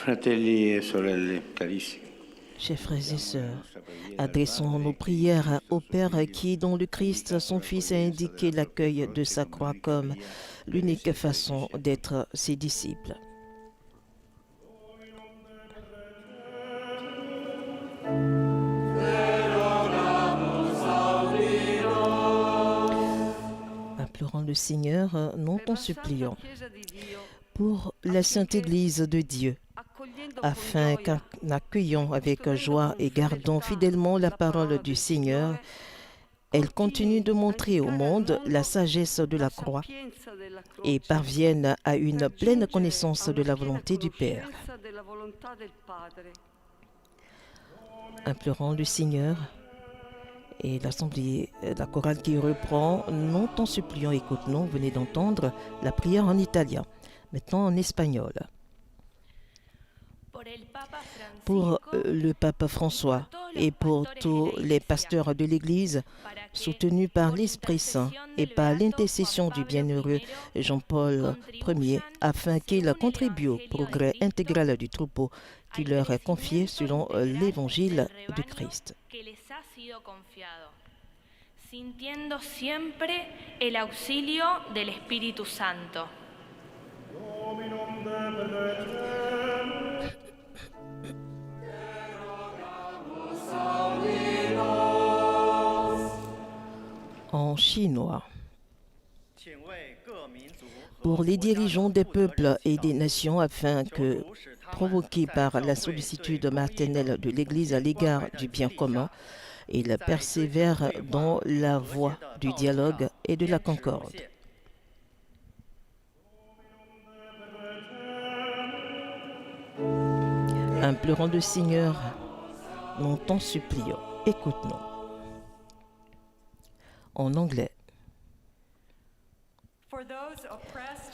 Fratelli e sorelle carissimi, Chers frères et sœurs, adressons nos prières au Père qui, dans le Christ, son Fils, a indiqué l'accueil de sa croix comme l'unique façon d'être ses disciples. Implorons le Seigneur, non t'en supplions, pour la Sainte Église de Dieu, afin qu'en accueillant avec joie et gardant fidèlement la parole du Seigneur, elle continue de montrer au monde la sagesse de la croix et parvienne à une pleine connaissance de la volonté du Père. Implorons le Seigneur et l'Assemblée, la chorale qui reprend, non t'en supplions, écoute-nous, venez d'entendre la prière en italien, maintenant en espagnol. Pour le pape François et pour tous les pasteurs de l'Église, soutenus par l'Esprit Saint et par l'intercession du bienheureux Jean-Paul Ier, afin qu'il contribue au progrès intégral du troupeau qui leur est confié selon l'Évangile du Christ. Sintiendo siempre el auxilio del Espíritu Santo. En chinois. Pour les dirigeants des peuples et des nations, afin que, provoqués par la sollicitude maternelle de l'Église à l'égard du bien commun, ils persévèrent dans la voie du dialogue et de la concorde. Implorons le Seigneur, nous t'en supplions, écoute-nous. En anglais.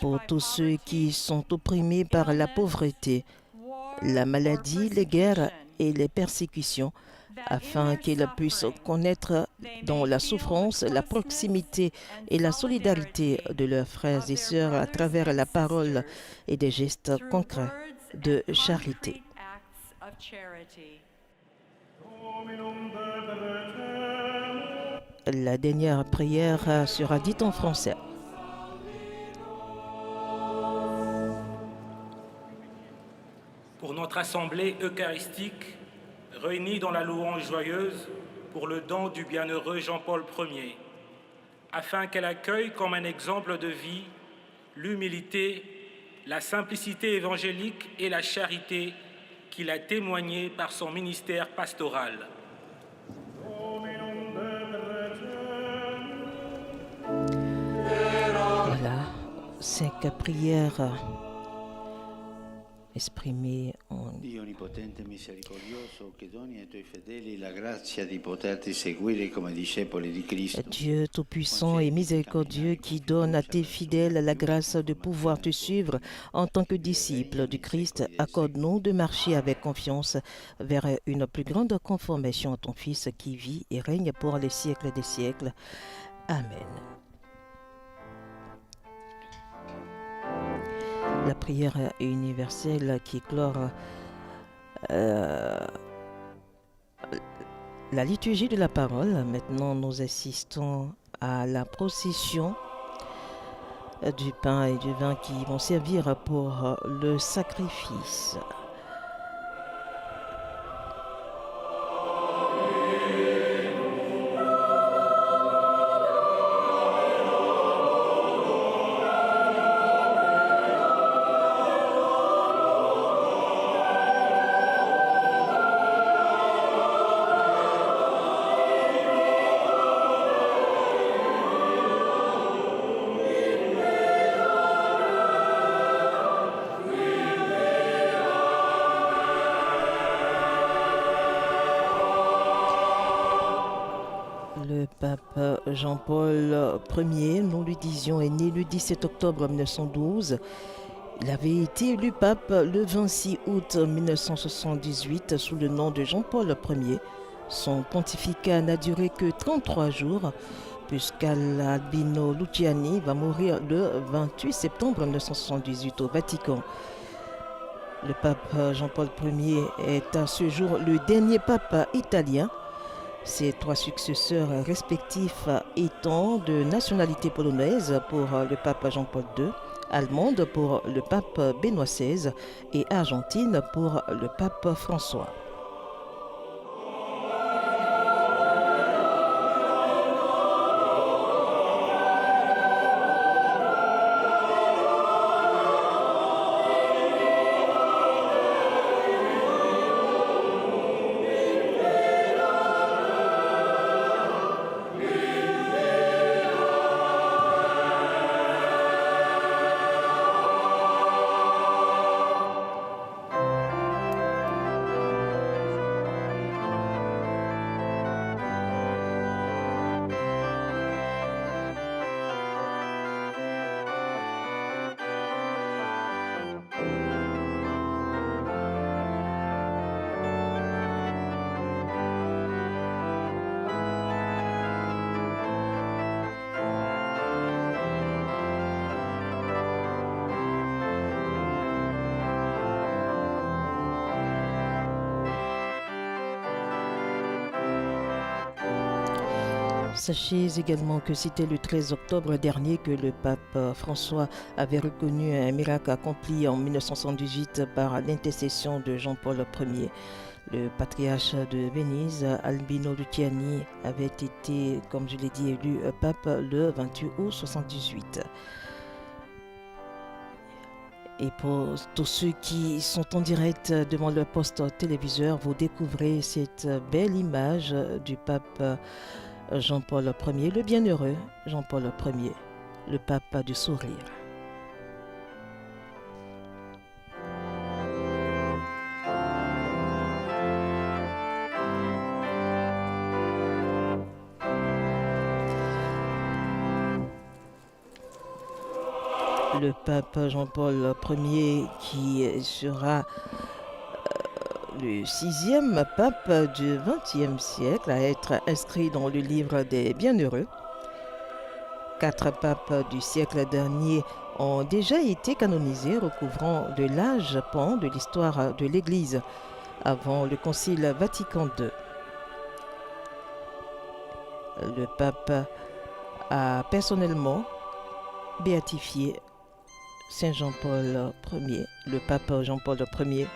Pour tous ceux qui sont opprimés par la pauvreté, la maladie, les guerres et les persécutions, afin qu'ils puissent connaître dans la souffrance la proximité et la solidarité de leurs frères et sœurs à travers la parole et des gestes concrets de charité. La dernière prière sera dite en français. Pour notre assemblée eucharistique, réunie dans la louange joyeuse pour le don du bienheureux Jean-Paul Ier, afin qu'elle accueille comme un exemple de vie l'humilité, la simplicité évangélique et la charité qu'il a témoigné par son ministère pastoral. Voilà, 5 prières exprimées en... Dio onnipotente e misericordioso, che doni ai tuoi fedeli la grazia di poterti seguire come discepoli di Cristo. Dieu Tout-Puissant et miséricordieux qui donne à tes fidèles la grâce de pouvoir te suivre en tant que disciples du Christ, accorde-nous de marcher avec confiance vers une plus grande conformation à ton Fils qui vit et règne pour les siècles des siècles. Amen. La prière universelle qui clore la liturgie de la parole. Maintenant, nous assistons à la procession du pain et du vin qui vont servir pour le sacrifice. Le pape Jean-Paul Ier, nous lui disions, est né le 17 octobre 1912. Il avait été élu pape le 26 août 1978 sous le nom de Jean-Paul Ier. Son pontificat n'a duré que 33 jours, puisqu'Albino Luciani va mourir le 28 septembre 1978 au Vatican. Le pape Jean-Paul Ier est à ce jour le dernier pape italien. Ses 3 successeurs respectifs étant de nationalité polonaise pour le pape Jean-Paul II, allemande pour le pape Benoît XVI et argentine pour le pape François. Sachez également que c'était le 13 octobre dernier que le pape François avait reconnu un miracle accompli en 1978 par l'intercession de Jean-Paul Ier. Le patriarche de Venise, Albino Luciani, avait été, comme je l'ai dit, élu pape le 28 août 1978. Et pour tous ceux qui sont en direct devant leur poste téléviseur, vous découvrez cette belle image du pape Jean-Paul Ier, le bienheureux Jean-Paul Ier, le pape du sourire. Le pape Jean-Paul Ier qui sera le 6e pape du XXe siècle à être inscrit dans le livre des bienheureux. 4 papes du siècle dernier ont déjà été canonisés, recouvrant de l'âge pan de l'histoire de l'Église avant le Concile Vatican II. Le pape a personnellement béatifié Saint Jean-Paul Ier, le pape Jean-Paul Ier,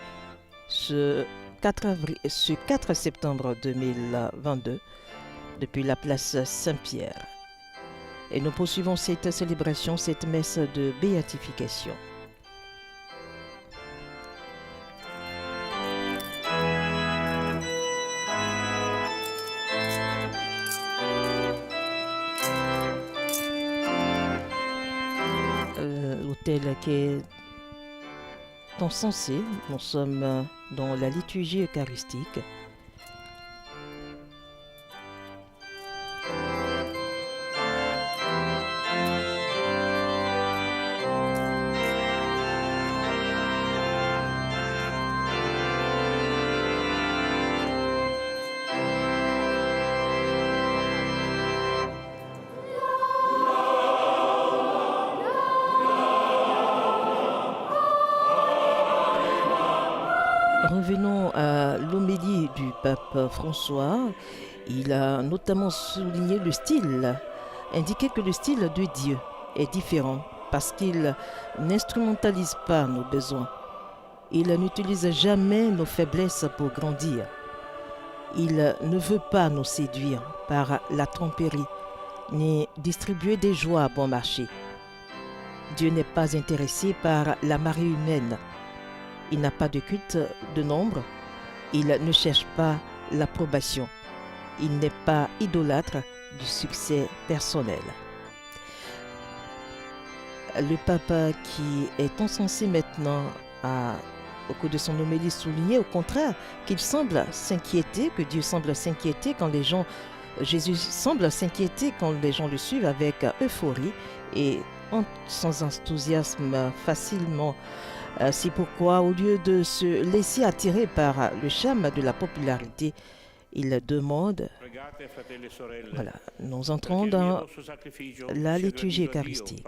ce 4 septembre 2022 depuis la place Saint-Pierre. Et nous poursuivons cette célébration, cette messe de béatification. L'autel qui est encensé, nous sommes dans la liturgie eucharistique. Revenons à l'homélie du pape François. Il a notamment souligné le style, indiqué que le style de Dieu est différent parce qu'il n'instrumentalise pas nos besoins. Il n'utilise jamais nos faiblesses pour grandir. Il ne veut pas nous séduire par la tromperie, ni distribuer des joies à bon marché. Dieu n'est pas intéressé par la marée humaine. Il n'a pas de culte de nombre. Il ne cherche pas l'approbation. Il n'est pas idolâtre du succès personnel. Le pape qui est encensé maintenant au cours de son homélie souligné au contraire qu'il semble s'inquiéter, que Dieu semble s'inquiéter quand les gens, Jésus semble s'inquiéter quand les gens le suivent avec euphorie et sans enthousiasme facilement. C'est pourquoi, au lieu de se laisser attirer par le charme de la popularité, il demande. Voilà, nous entrons dans la liturgie eucharistique.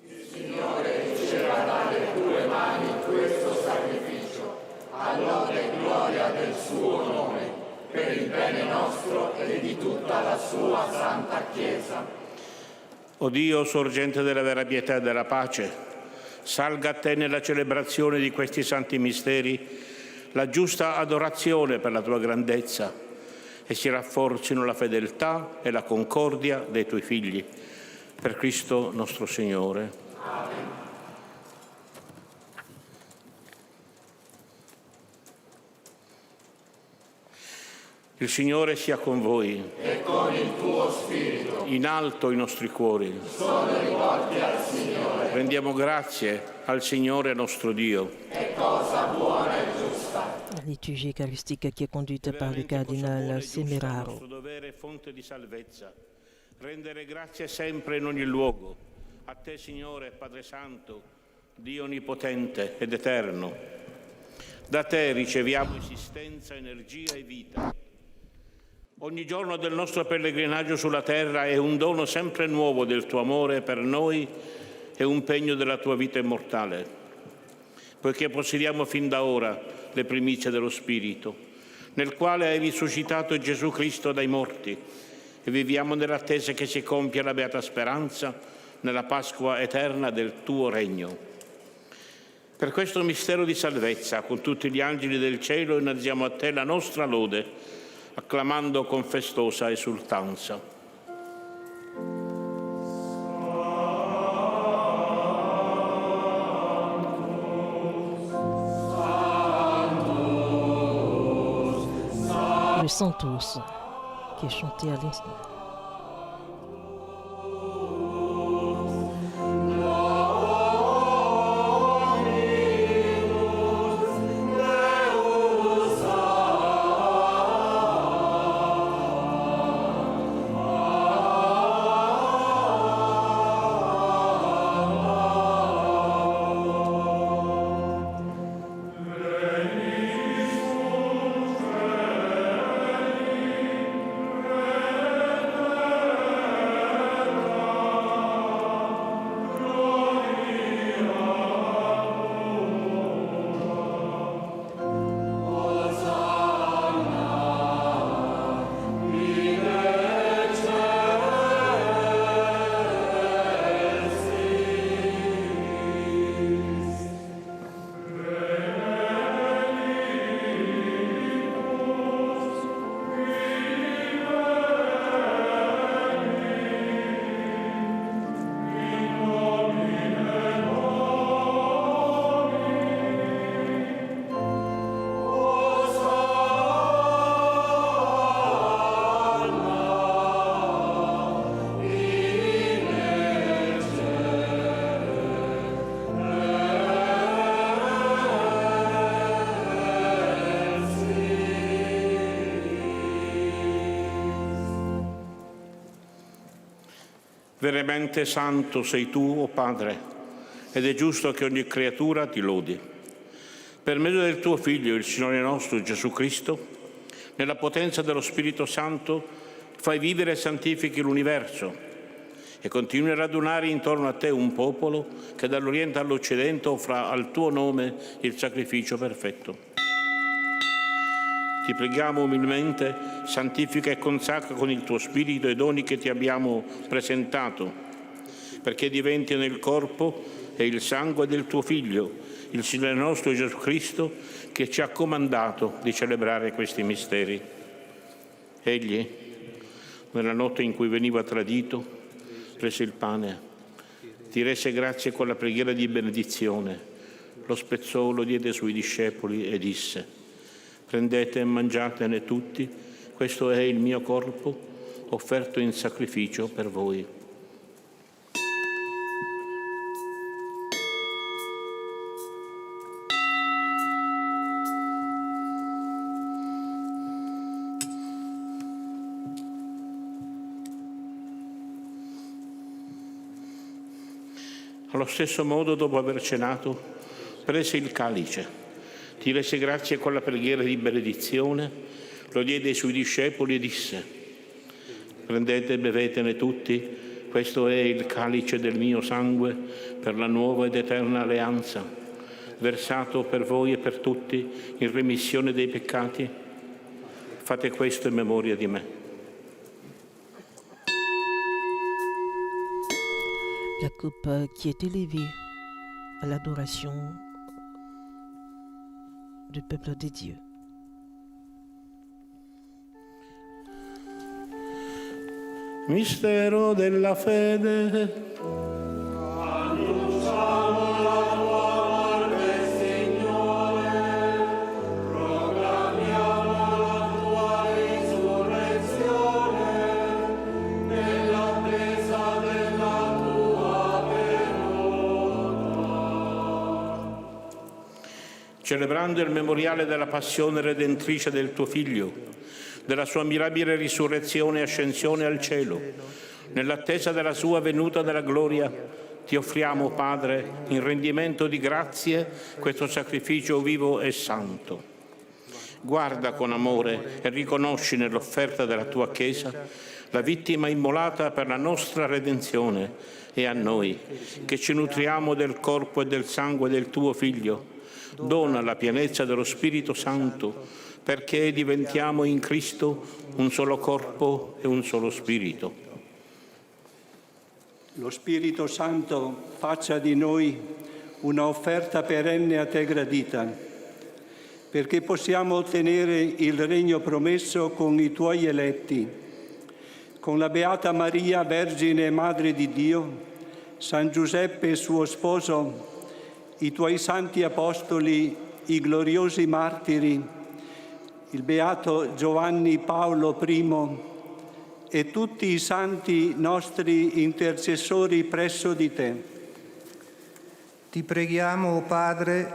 Il Signore riceva dalle tue mani questo sacrificio, a lode e gloria del suo nome, per il bene nostro e di tutta la sua santa Chiesa. O Dio, sorgente della vera pietà e della pace, salga a te nella celebrazione di questi santi misteri la giusta adorazione per la tua grandezza e si rafforzino la fedeltà e la concordia dei tuoi figli. Per Cristo nostro Signore. Amen. Il Signore sia con voi. E con il tuo spirito. In alto i nostri cuori. Sono rivolti al Signore. Rendiamo grazie al Signore nostro Dio. È cosa buona e giusta. La liturgie eucharistique qui est conduite par le cardinal Semeraro. Il nostro dovere è fonte di salvezza. Rendere grazie sempre in ogni luogo. A te, Signore, Padre Santo, Dio onnipotente ed eterno. Da te riceviamo esistenza, energia e vita. Ogni giorno del nostro pellegrinaggio sulla terra è un dono sempre nuovo del tuo amore per noi e un pegno della tua vita immortale, poiché possediamo fin da ora le primizie dello Spirito, nel quale hai risuscitato Gesù Cristo dai morti e viviamo nell'attesa che si compia la beata speranza nella Pasqua eterna del tuo regno. Per questo mistero di salvezza, con tutti gli angeli del cielo, innalziamo a te la nostra lode, acclamando con festosa esultanza. Le Sanctus, qui est chanté à l'instant. Veramente santo sei tu, o Padre, ed è giusto che ogni creatura ti lodi. Per mezzo del tuo Figlio, il Signore nostro Gesù Cristo, nella potenza dello Spirito Santo, fai vivere e santifichi l'universo e continui a radunare intorno a te un popolo che dall'Oriente all'Occidente offra al tuo nome il sacrificio perfetto. Ti preghiamo umilmente, santifica e consacra con il tuo Spirito i doni che ti abbiamo presentato, perché diventino il corpo e il sangue del tuo Figlio, il Signore nostro Gesù Cristo, che ci ha comandato di celebrare questi misteri. Egli, nella notte in cui veniva tradito, prese il pane, ti rese grazie con la preghiera di benedizione, lo spezzò, lo diede ai suoi discepoli e disse: prendete e mangiatene tutti, questo è il mio corpo offerto in sacrificio per voi. Allo stesso modo, dopo aver cenato, prese il calice, ti rese grazie con la preghiera di benedizione, lo diede ai suoi discepoli e disse: prendete e bevetene tutti, Questo è il calice del mio sangue per la nuova ed eterna alleanza, versato per voi e per tutti in remissione dei peccati. Fate questo in memoria di me. La coupe qui est élevée à l'adoration du peuple de Dieu. Mistero della fede. Annunciamo la tua morte, Signore, proclamiamo la tua risurrezione, nell'attesa della tua venuta. Celebrando il memoriale della passione redentrice del tuo Figlio, della sua mirabile risurrezione e ascensione al cielo, nell'attesa della sua venuta nella gloria, ti offriamo, Padre, in rendimento di grazie, questo sacrificio vivo e santo. Guarda con amore e riconosci nell'offerta della tua Chiesa la vittima immolata per la nostra redenzione, e a noi, che ci nutriamo del corpo e del sangue del tuo Figlio, dona la pienezza dello Spirito Santo, perché diventiamo in Cristo un solo corpo e un solo spirito. Lo Spirito Santo faccia di noi una offerta perenne a te gradita, perché possiamo ottenere il regno promesso con i tuoi eletti, con la Beata Maria, Vergine e Madre di Dio, San Giuseppe suo sposo, i tuoi santi apostoli, i gloriosi martiri, il Beato Giovanni Paolo I e tutti i santi nostri intercessori presso di te. Ti preghiamo, o Padre,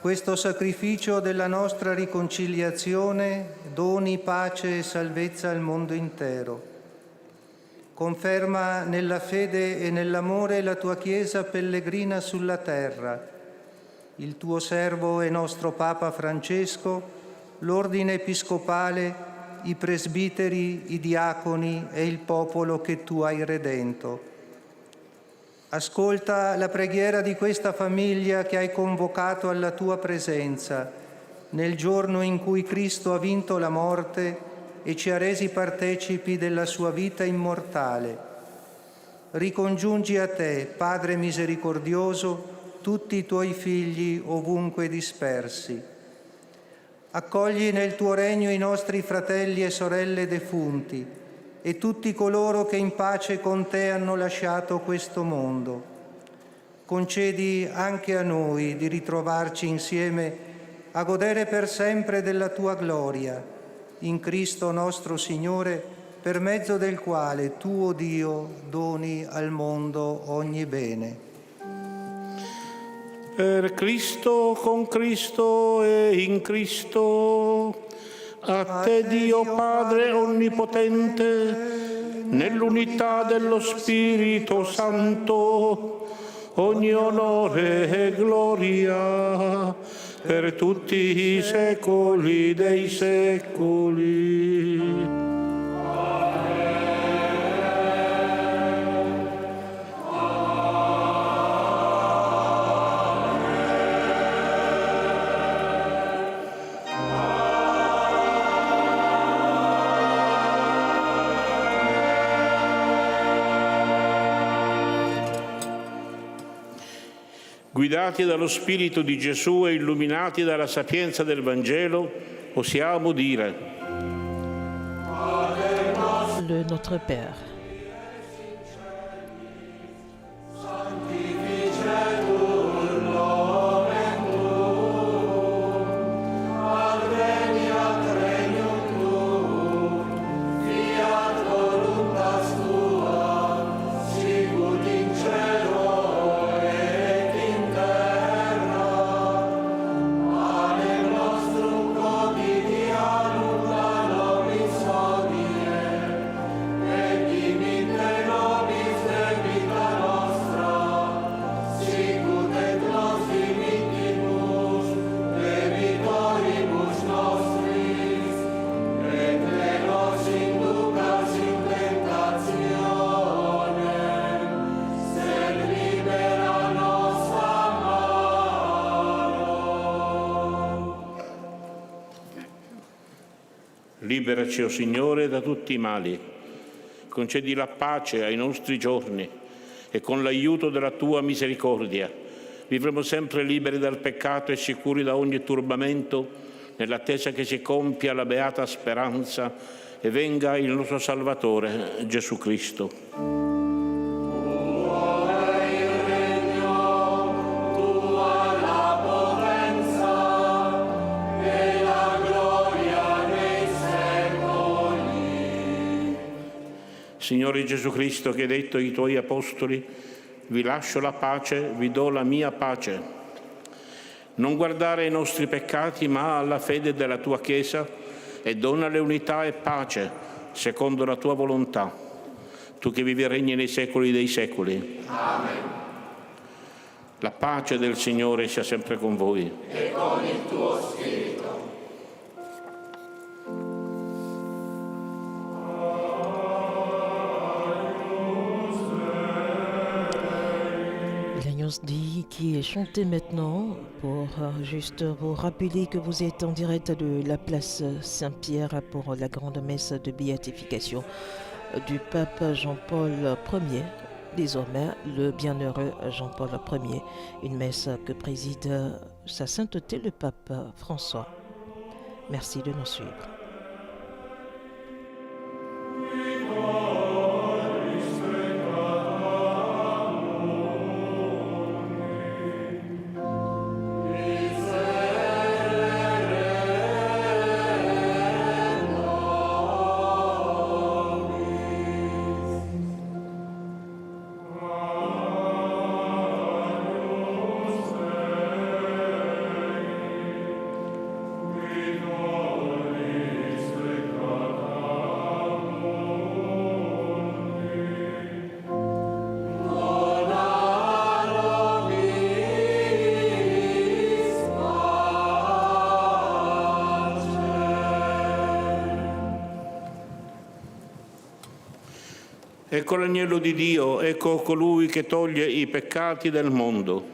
questo sacrificio della nostra riconciliazione doni pace e salvezza al mondo intero. Conferma nella fede e nell'amore la tua Chiesa pellegrina sulla terra, il tuo servo e nostro Papa Francesco, l'ordine episcopale, i presbiteri, i diaconi e il popolo che tu hai redento. Ascolta la preghiera di questa famiglia che hai convocato alla tua presenza nel giorno in cui Cristo ha vinto la morte e ci ha resi partecipi della sua vita immortale. Ricongiungi a te, Padre misericordioso, tutti i tuoi figli ovunque dispersi. Accogli nel tuo regno i nostri fratelli e sorelle defunti e tutti coloro che in pace con te hanno lasciato questo mondo. Concedi anche a noi di ritrovarci insieme a godere per sempre della tua gloria, in Cristo nostro Signore, per mezzo del quale tu, o Dio, doni al mondo ogni bene. Per Cristo, con Cristo e in Cristo, a te Dio Padre Onnipotente, nell'unità dello Spirito Santo, ogni onore e gloria per tutti i secoli dei secoli. Guidati dallo Spirito di Gesù e illuminati dalla sapienza del Vangelo, possiamo dire: Le Notre Père. Quotidiano da nobis hodie, Liberaci, o Signore, da tutti i mali. Concedi la pace ai nostri giorni e con l'aiuto della tua misericordia vivremo sempre liberi dal peccato e sicuri da ogni turbamento, nell'attesa che si compia la beata speranza e venga il nostro Salvatore, Gesù Cristo. Signore Gesù Cristo, che hai detto ai tuoi apostoli: vi lascio la pace, vi do la mia pace. Non guardare ai nostri peccati, ma alla fede della tua Chiesa, e donale unità e pace, secondo la tua volontà. Tu che vivi e regni nei secoli dei secoli. Amen. La pace del Signore sia sempre con voi. E con il tuo spirito. Dit qui est chanté maintenant pour juste vous rappeler que vous êtes en direct de la place Saint-Pierre pour la grande messe de béatification du pape Jean-Paul Ier, désormais le bienheureux Jean-Paul Ier, une messe que préside sa sainteté le pape François. Merci de nous suivre. Ecco l'agnello di Dio, ecco colui che toglie i peccati del mondo.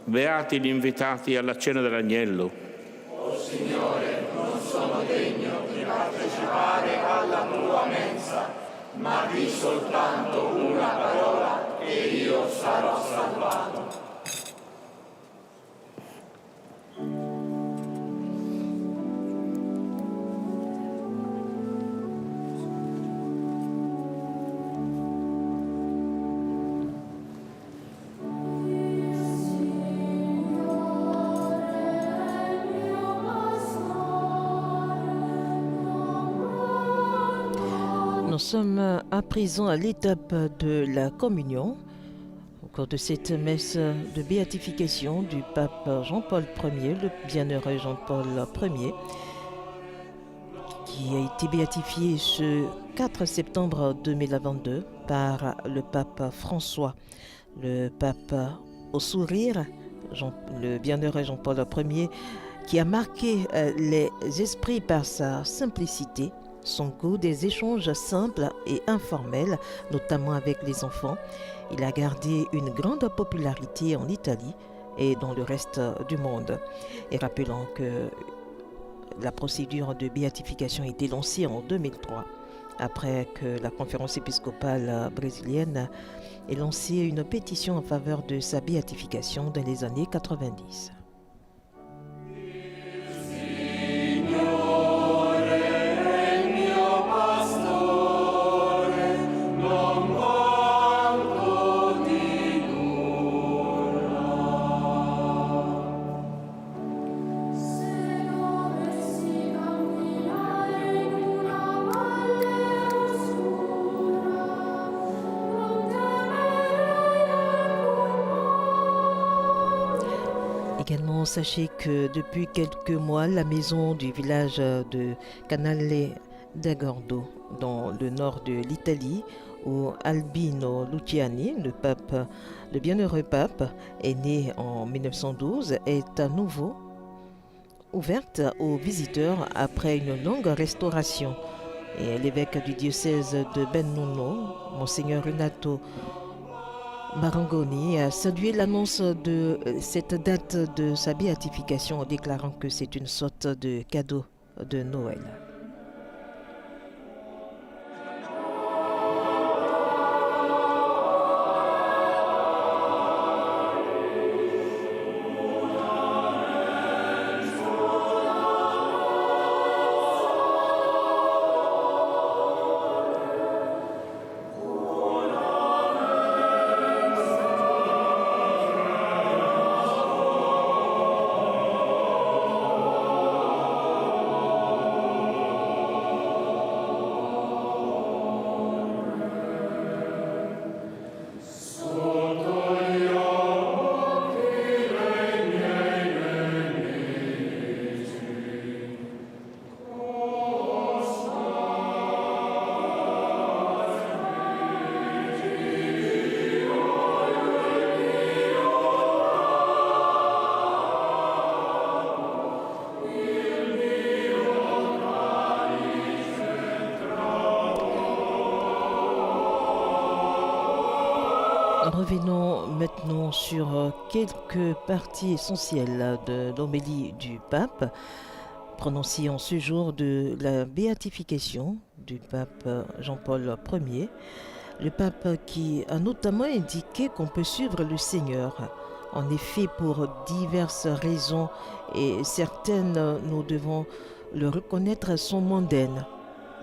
Beati gli invitati alla cena dell'agnello. O Signore, non sono degno di partecipare alla tua mensa, ma di soltanto una parola e io sarò salvato. Nous sommes à présent à l'étape de la communion, au cours de cette messe de béatification du pape Jean-Paul Ier, le bienheureux Jean-Paul Ier, qui a été béatifié ce 4 septembre 2022 par le pape François, le pape au sourire, le bienheureux Jean-Paul Ier, qui a marqué les esprits par sa simplicité, son goût des échanges simples et informels, notamment avec les enfants. Il a gardé une grande popularité en Italie et dans le reste du monde. Et rappelons que la procédure de béatification a été lancée en 2003, après que la conférence épiscopale brésilienne ait lancé une pétition en faveur de sa béatification dans les années 90. Également, sachez que depuis quelques mois, la maison du village de Canale d'Agordo, dans le nord de l'Italie, où Albino Luciani, le bienheureux pape, est né en 1912, est à nouveau ouverte aux visiteurs après une longue restauration. Et l'évêque du diocèse de Belluno, Monseigneur Renato Marangoni, a salué l'annonce de cette date de sa béatification en déclarant que c'est une sorte de cadeau de Noël. Revenons maintenant sur quelques parties essentielles de l'homélie du pape, prononcée en ce jour de la béatification du pape Jean-Paul Ier. Le pape qui a notamment indiqué qu'on peut suivre le Seigneur. En effet, pour diverses raisons, et certaines, nous devons le reconnaître, sont mondaines.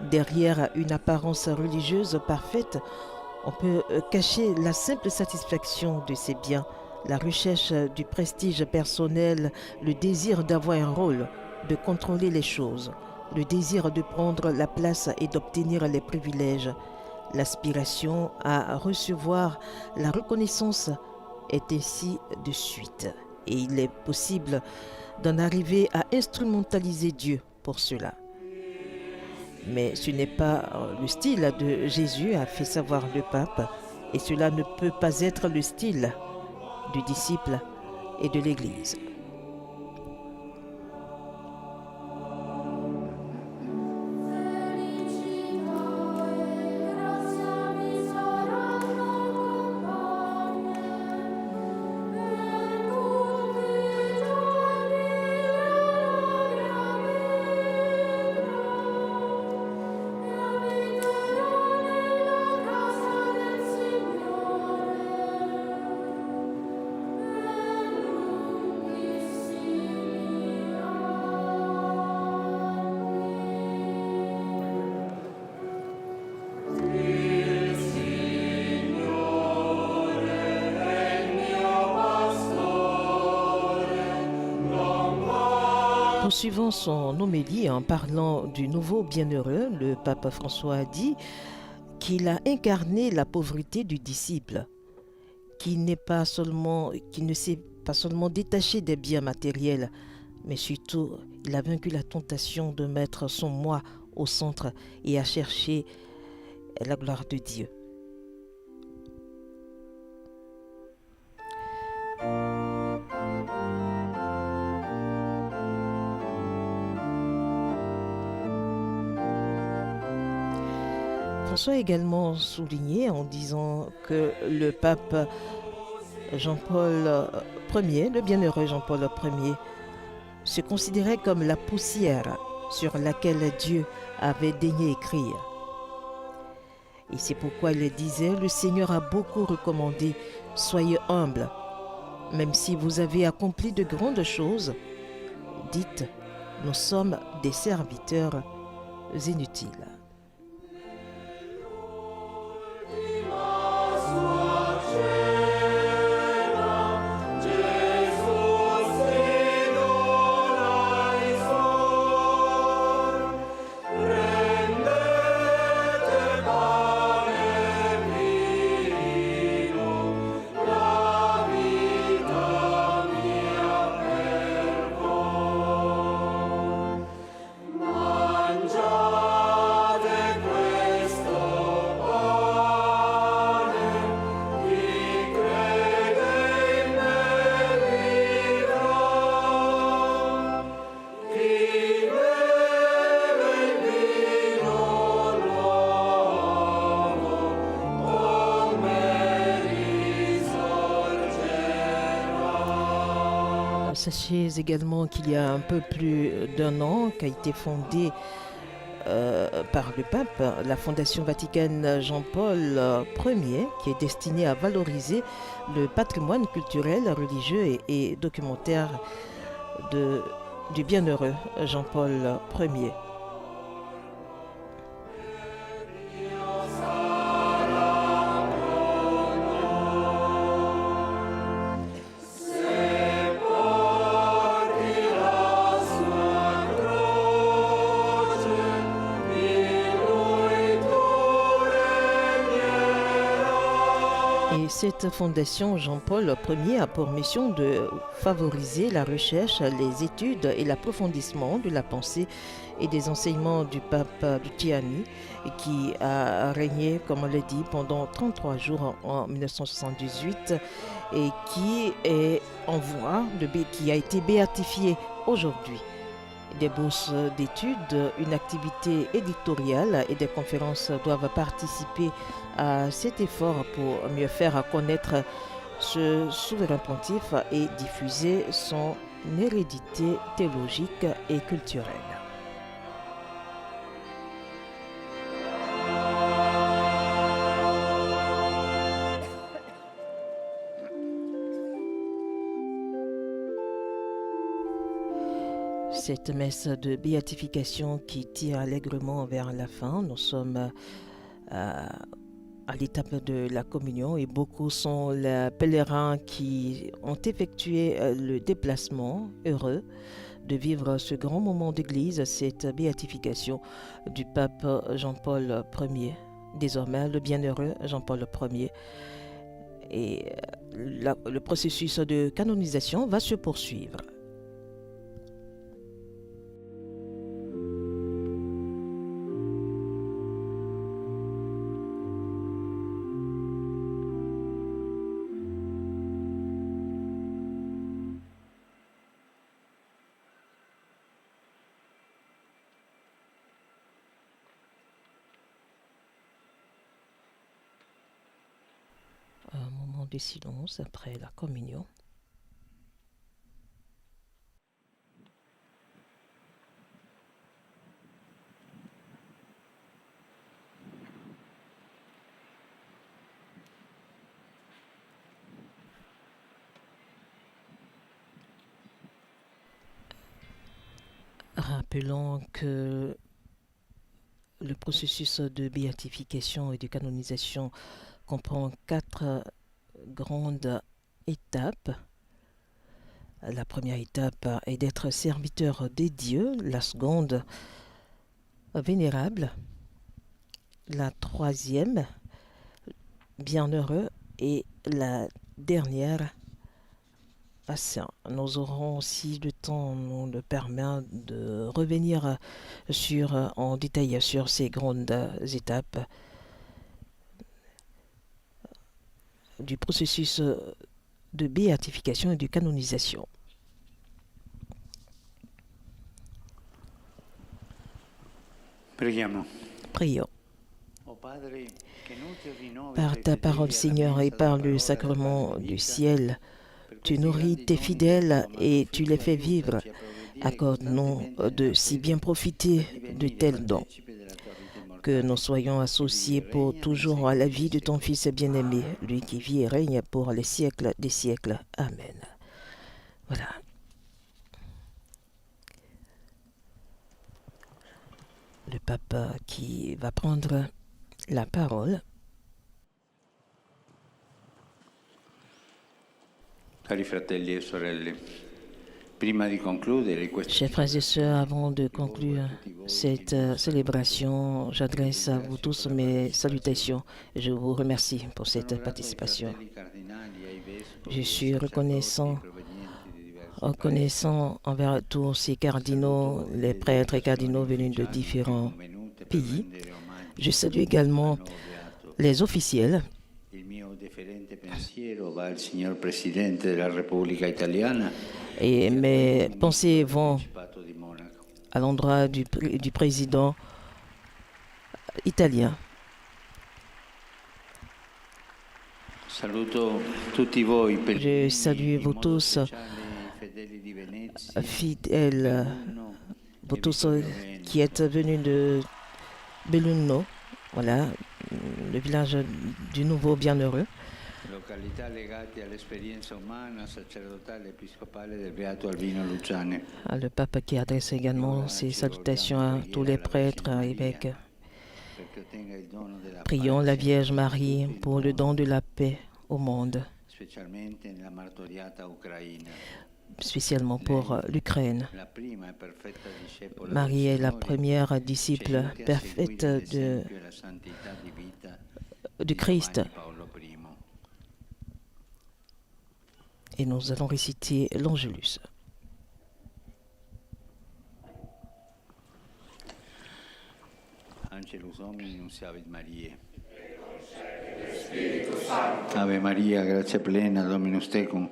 Derrière une apparence religieuse parfaite, on peut cacher la simple satisfaction de ses biens, la recherche du prestige personnel, le désir d'avoir un rôle, de contrôler les choses, le désir de prendre la place et d'obtenir les privilèges. L'aspiration à recevoir la reconnaissance est ainsi de suite. Et il est possible d'en arriver à instrumentaliser Dieu pour cela. Mais ce n'est pas le style de Jésus, a fait savoir le pape, et cela ne peut pas être le style du disciple et de l'Église. Poursuivant son homélie en parlant du nouveau bienheureux, le pape François a dit qu'il a incarné la pauvreté du disciple, qui ne s'est pas seulement détaché des biens matériels, mais surtout il a vaincu la tentation de mettre son moi au centre et à chercher la gloire de Dieu. François a également souligné en disant que le pape Jean-Paul Ier, le bienheureux Jean-Paul Ier, se considérait comme la poussière sur laquelle Dieu avait daigné écrire. Et c'est pourquoi il disait, le Seigneur a beaucoup recommandé, soyez humbles, même si vous avez accompli de grandes choses, dites, nous sommes des serviteurs inutiles. Sachez également qu'il y a un peu plus d'un an qu'a été fondée par le pape la Fondation Vaticane Jean-Paul Ier, qui est destinée à valoriser le patrimoine culturel, religieux et documentaire du bienheureux Jean-Paul Ier. Cette fondation Jean-Paul Ier a pour mission de favoriser la recherche, les études et l'approfondissement de la pensée et des enseignements du pape Luciani, qui a régné, comme on l'a dit, pendant 33 jours en 1978 et qui est en voie qui a été béatifié aujourd'hui. des bourses d'études, une activité éditoriale et des conférences doivent participer à cet effort pour mieux faire connaître ce souverain pontife et diffuser son hérédité théologique et culturelle. Cette messe de béatification qui tire allègrement vers la fin, nous sommes à l'étape de la communion et beaucoup sont les pèlerins qui ont effectué le déplacement heureux de vivre ce grand moment d'église, cette béatification du pape Jean-Paul Ier, désormais le bienheureux Jean-Paul Ier. Et le processus de canonisation va se poursuivre. Un moment de silence après la communion. Rappelons que le processus de béatification et de canonisation comprend 4 grandes étapes. La première étape est d'être serviteur des dieux, la seconde, vénérable, la troisième, bienheureux, et la dernière, patient. Nous aurons, si le temps nous le permet, de revenir en détail sur ces grandes étapes du processus de béatification et de canonisation. Preghiamo. Prions. Par ta parole, Seigneur, et par le sacrement du ciel, tu nourris tes fidèles et tu les fais vivre. Accorde-nous de si bien profiter de tels dons, que nous soyons associés pour toujours à la vie de ton Fils bien-aimé, lui qui vit et règne pour les siècles des siècles. Amen. Voilà. Le pape qui va prendre la parole. Cari fratelli e sorelle, prima di concludere questo... Chers frères et sœurs, avant de conclure cette célébration, j'adresse à vous tous mes salutations et je vous remercie pour cette participation. Je suis reconnaissant envers tous ces cardinaux, les prêtres et cardinaux venus de différents pays. Je salue également les officiels. Et mes pensées vont à l'endroit du président italien. Je salue vous tous, fidèles, vous tous qui êtes venus de Belluno, voilà, le village du nouveau bienheureux. Le pape qui adresse également ses salutations à tous les prêtres, évêques. Prions la Vierge Marie pour le don de la paix au monde, spécialement pour l'Ukraine. Marie est la première disciple parfaite du Christ. Et nous allons réciter l'Angelus. Angelus Domini nunciavit Mariae. Ave Maria, gratia plena, Dominus tecum,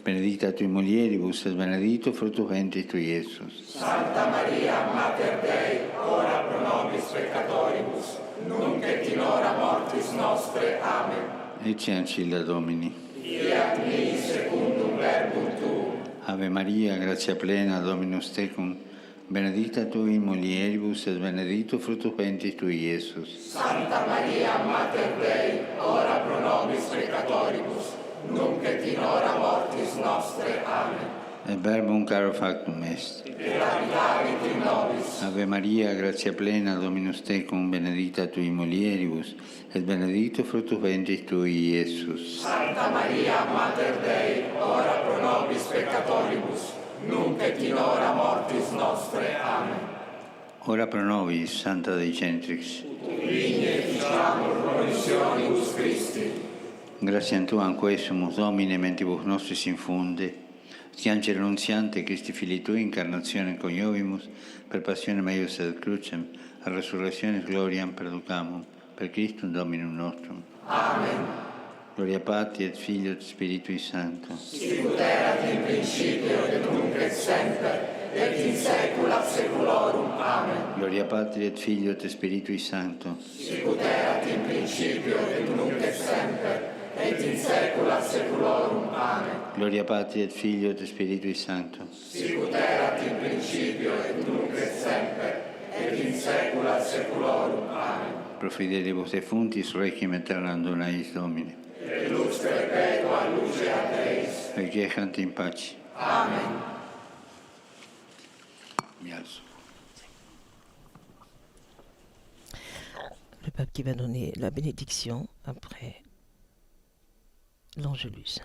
benedicta tui mulieribus, et benedictus fructus ventris tui, Iesus. Santa Maria, Mater Dei, ora pro nobis peccatoribus, nunc et in hora mortis nostre. Amen. Ecce ancilla Domini. Fiat mi secundum verbum tuum. Ave Maria, gratia plena, Dominus tecum, benedicta tui in mulieribus, et benedictus fructus ventris tui, Iesus. Santa Maria, Mater Dei, ora pro nobis peccatoribus, nunc et in hora mortis nostre. Amen. Et verbum caro factum est. Et habitavit in nobis. Ave Maria, gratia plena, Dominus tecum, benedicta tui in mulieribus, et benedictus fructus ventris tui, Iesus. Santa Maria, Mater Dei, ora pro nobis peccatoribus, nunc et in hora mortis nostre. Amen. Ora pro nobis, Santa Dei Centrix. Vigne ficiamur promissionibus Christi. Gratiam Tuam quesumus, Domine, mentibus nostris infunde, Science renunziante, Christi Fili Tui, incarnazione coniovimus, per passione meius et crucem, a resurrectionis gloriam perducamum, per Christum Dominum nostrum. Amen. Gloria Patri et Filio et Spiritui Sancto. Sicut erat in principio et nunc et semper, et in saecula saeculorum. Amen. Gloria Patri et Filio et Spiritui Sancto. Sicut erat in principio et nunc et semper, et in saecula saeculorum. Amen. Gloria Patri et Filio et Spiritui Sancto. Sicut erat in principio et nunc et semper, et in saecula saeculorum. Amen. Pro fidelibus defuntis, requiem aeternam dona eis Domine. Et lux perpetua luceat eis. Requiescant in pace. Amen. Mi alzo. Le pape qui va donner la bénédiction après l'Angélus.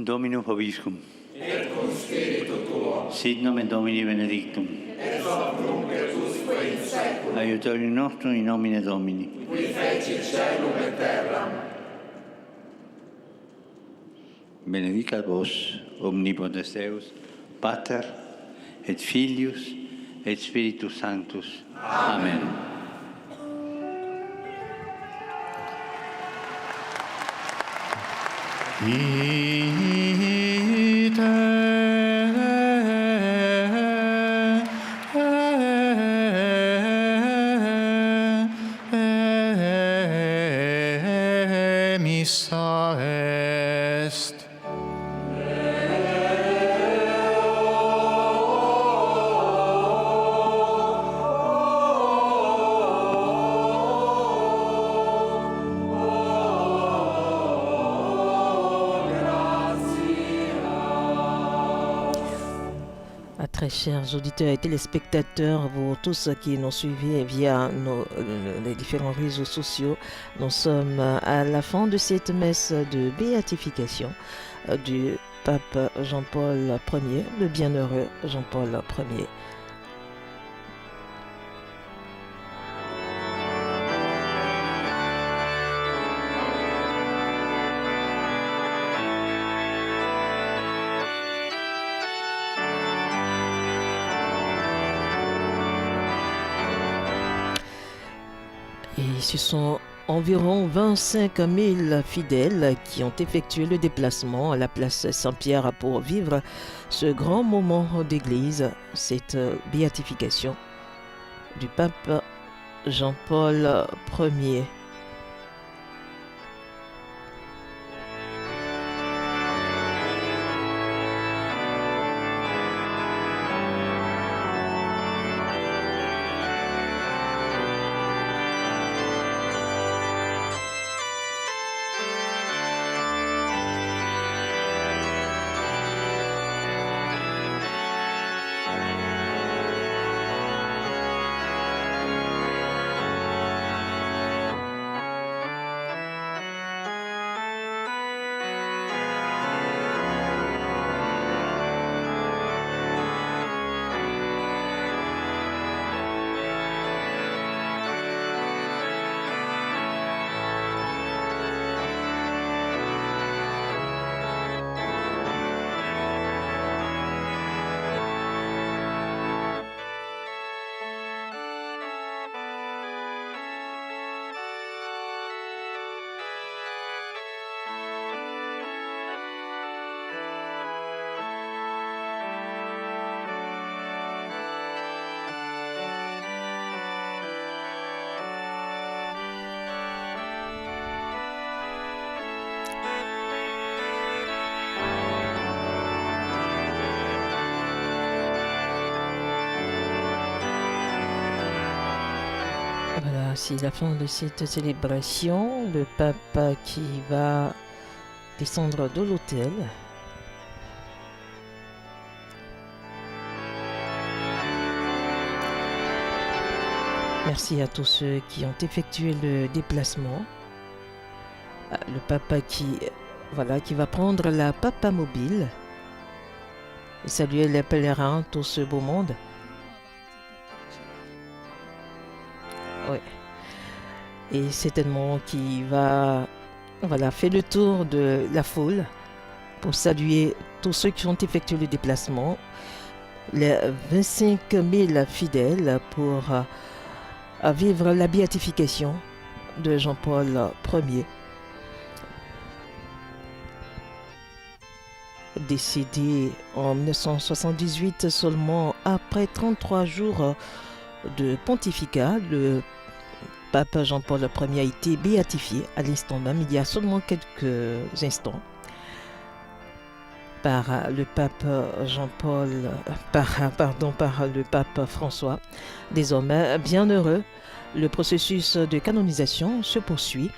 Dominus vobiscum. Et cum spiritu tuo. Sit nomen Domini benedictum. Et hoc nunc et usque in saeculum. Aiutorium nostrum in nomine Domini. Qui fecit caelum et terram. Benedicat vos, omnipotens Deus, Pater, et Filius, et Spiritus Sanctus. Amen. Missa est. Très chers auditeurs et téléspectateurs, vous tous qui nous suivez via les différents réseaux sociaux, nous sommes à la fin de cette messe de béatification du pape Jean-Paul Ier, le bienheureux Jean-Paul Ier. Et ce sont environ 25 000 fidèles qui ont effectué le déplacement à la place Saint-Pierre pour vivre ce grand moment d'église, cette béatification du pape Jean-Paul Ier. Voilà, c'est la fin de cette célébration. Le pape qui va descendre de l'autel. Merci à tous ceux qui ont effectué le déplacement. Le pape qui va prendre la papa mobile et saluer les pèlerins, tout ce beau monde. Oui. Et certainement qui va faire le tour de la foule pour saluer tous ceux qui ont effectué le déplacement, les 25 000 fidèles pour vivre la béatification de Jean-Paul Ier, décédé en 1978 seulement après 33 jours de pontificat. Le pape Jean-Paul Ier a été béatifié à l'instant même, il y a seulement quelques instants, par le pape par le pape François. Désormais, bien heureux, le processus de canonisation se poursuit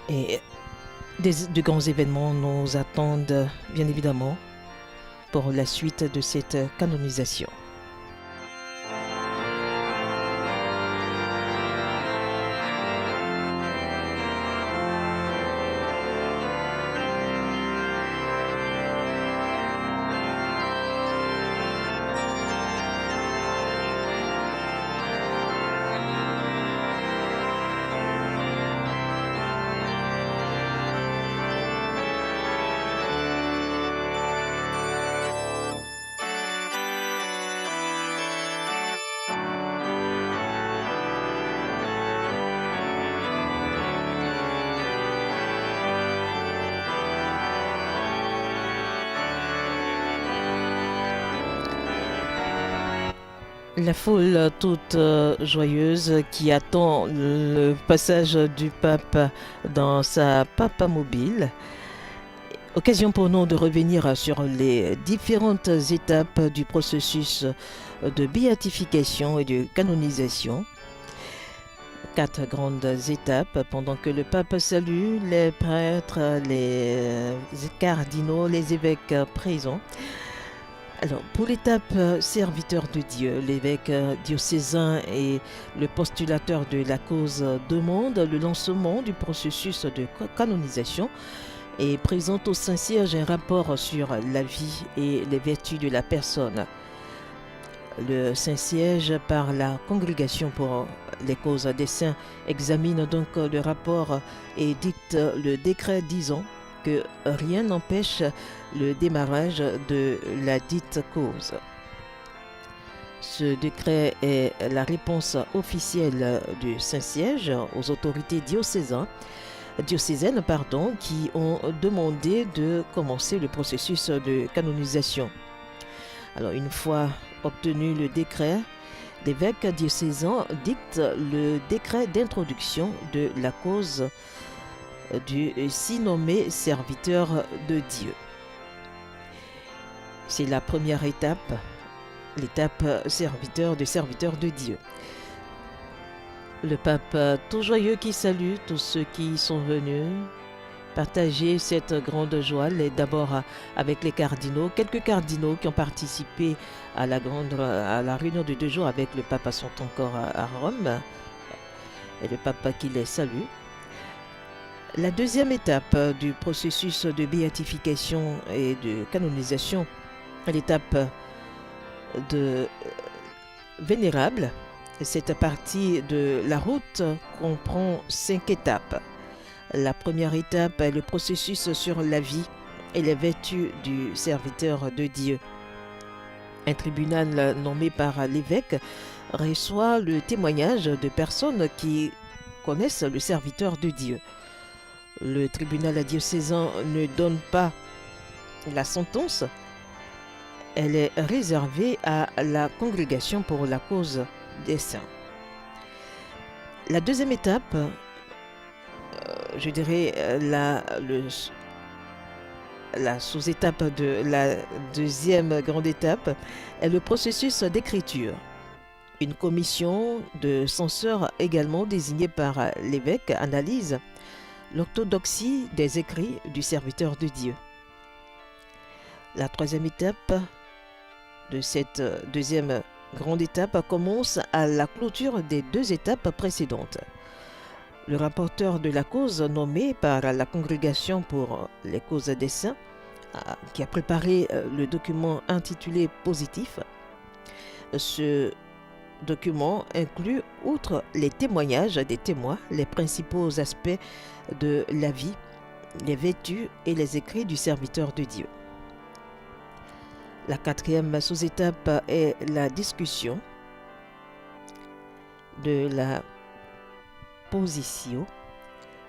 et de grands événements nous attendent bien évidemment pour la suite de cette canonisation. La foule toute joyeuse qui attend le passage du pape dans sa papa mobile. Occasion pour nous de revenir sur les différentes étapes du processus de béatification et de canonisation. 4 grandes étapes pendant que le pape salue les prêtres, les cardinaux, les évêques présents. Alors, pour l'étape serviteur de Dieu, l'évêque diocésain et le postulateur de la cause demande le lancement du processus de canonisation et présente au Saint-Siège un rapport sur la vie et les vertus de la personne. Le Saint-Siège, par la Congrégation pour les causes des saints, examine donc le rapport et dicte le décret disant que rien n'empêche le démarrage de la dite cause. Ce décret est la réponse officielle du Saint-Siège aux autorités diocésaines qui ont demandé de commencer le processus de canonisation. Alors, une fois obtenu le décret, l'évêque diocésain dicte le décret d'introduction de la cause du si nommé serviteur de Dieu. C'est la première étape, l'étape serviteur de Dieu. Le pape tout joyeux qui salue tous ceux qui sont venus partager cette grande joie, d'abord avec les cardinaux, quelques cardinaux qui ont participé à la réunion de 2 jours avec le pape sont encore à Rome, et le pape qui les salue. La deuxième étape du processus de béatification et de canonisation, l'étape de vénérable. Cette partie de la route comprend 5 étapes. La première étape est le processus sur la vie et les vertus du serviteur de Dieu. Un tribunal nommé par l'évêque reçoit le témoignage de personnes qui connaissent le serviteur de Dieu. Le tribunal diocésain ne donne pas la sentence. Elle est réservée à la Congrégation pour la cause des saints. La deuxième étape, je dirais la sous-étape de la deuxième grande étape, est le processus d'écriture. Une commission de censeurs également désignée par l'évêque analyse l'orthodoxie des écrits du serviteur de Dieu. La troisième étape de cette deuxième grande étape commence à la clôture des 2 étapes précédentes. Le rapporteur de la cause nommé par la Congrégation pour les causes des saints, qui a préparé le document intitulé « Positif », ce document inclut, outre les témoignages des témoins, les principaux aspects de la vie, les vertus et les écrits du serviteur de Dieu. La 4e sous-étape est la discussion de la position.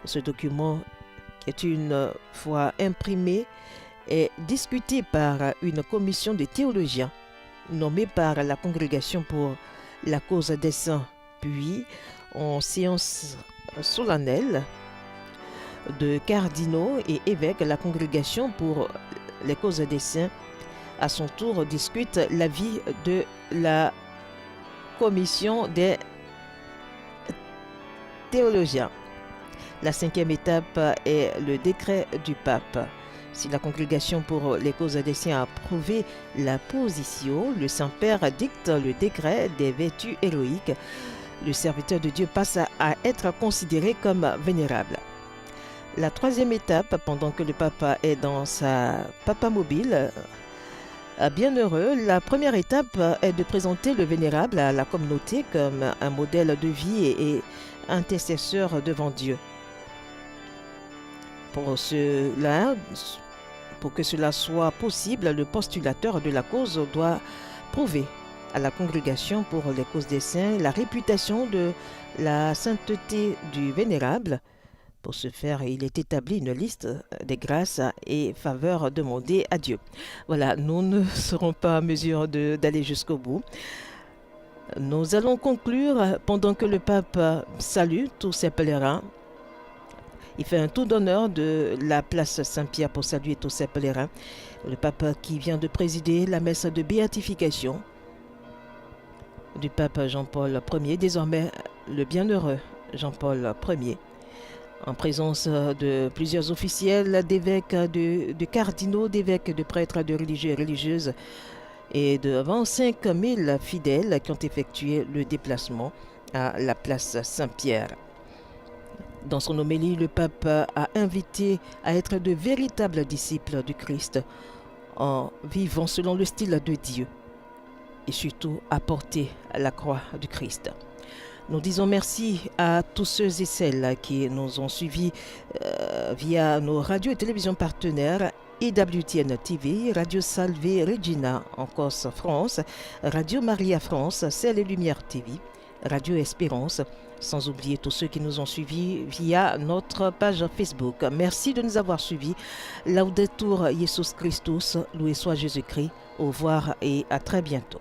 Ce document, qui est une fois imprimé, est discuté par une commission de théologiens nommée par la Congrégation pour la cause des saints, puis en séance solennelle de cardinaux et évêques, la Congrégation pour les causes des saints à son tour discute l'avis de la commission des théologiens. La 5e étape est le décret du pape. Si la Congrégation pour les causes des saints a approuvé la position, le Saint-Père dicte le décret des vertus héroïques. Le serviteur de Dieu passe à être considéré comme vénérable. La 3e étape, pendant que le pape est dans sa papamobile, bienheureux, la première étape est de présenter le vénérable à la communauté comme un modèle de vie et intercesseur devant Dieu. Pour que cela soit possible, le postulateur de la cause doit prouver à la Congrégation pour les causes des saints la réputation de la sainteté du vénérable. Pour ce faire, il est établi une liste des grâces et faveurs demandées à Dieu. Voilà, nous ne serons pas en mesure d'aller jusqu'au bout. Nous allons conclure pendant que le pape salue tous ses pèlerins. Il fait un tour d'honneur de la place Saint-Pierre pour saluer tous ses pèlerins. Le pape qui vient de présider la messe de béatification du pape Jean-Paul Ier, désormais le bienheureux Jean-Paul Ier, en présence de plusieurs officiels, d'évêques, de cardinaux, d'évêques, de prêtres, de religieux et religieuses, et de 25 000 fidèles qui ont effectué le déplacement à la place Saint-Pierre. Dans son homélie, le pape a invité à être de véritables disciples du Christ en vivant selon le style de Dieu et surtout à porter la croix du Christ. Nous disons merci à tous ceux et celles qui nous ont suivis via nos radios et télévisions partenaires EWTN TV, Radio Salve Regina en Corse, France, Radio Maria France, Ciel et Lumière TV, Radio Espérance, sans oublier tous ceux qui nous ont suivis via notre page Facebook. Merci de nous avoir suivis. Laudetur Jesus Christus, loué soit Jésus-Christ. Au revoir et à très bientôt.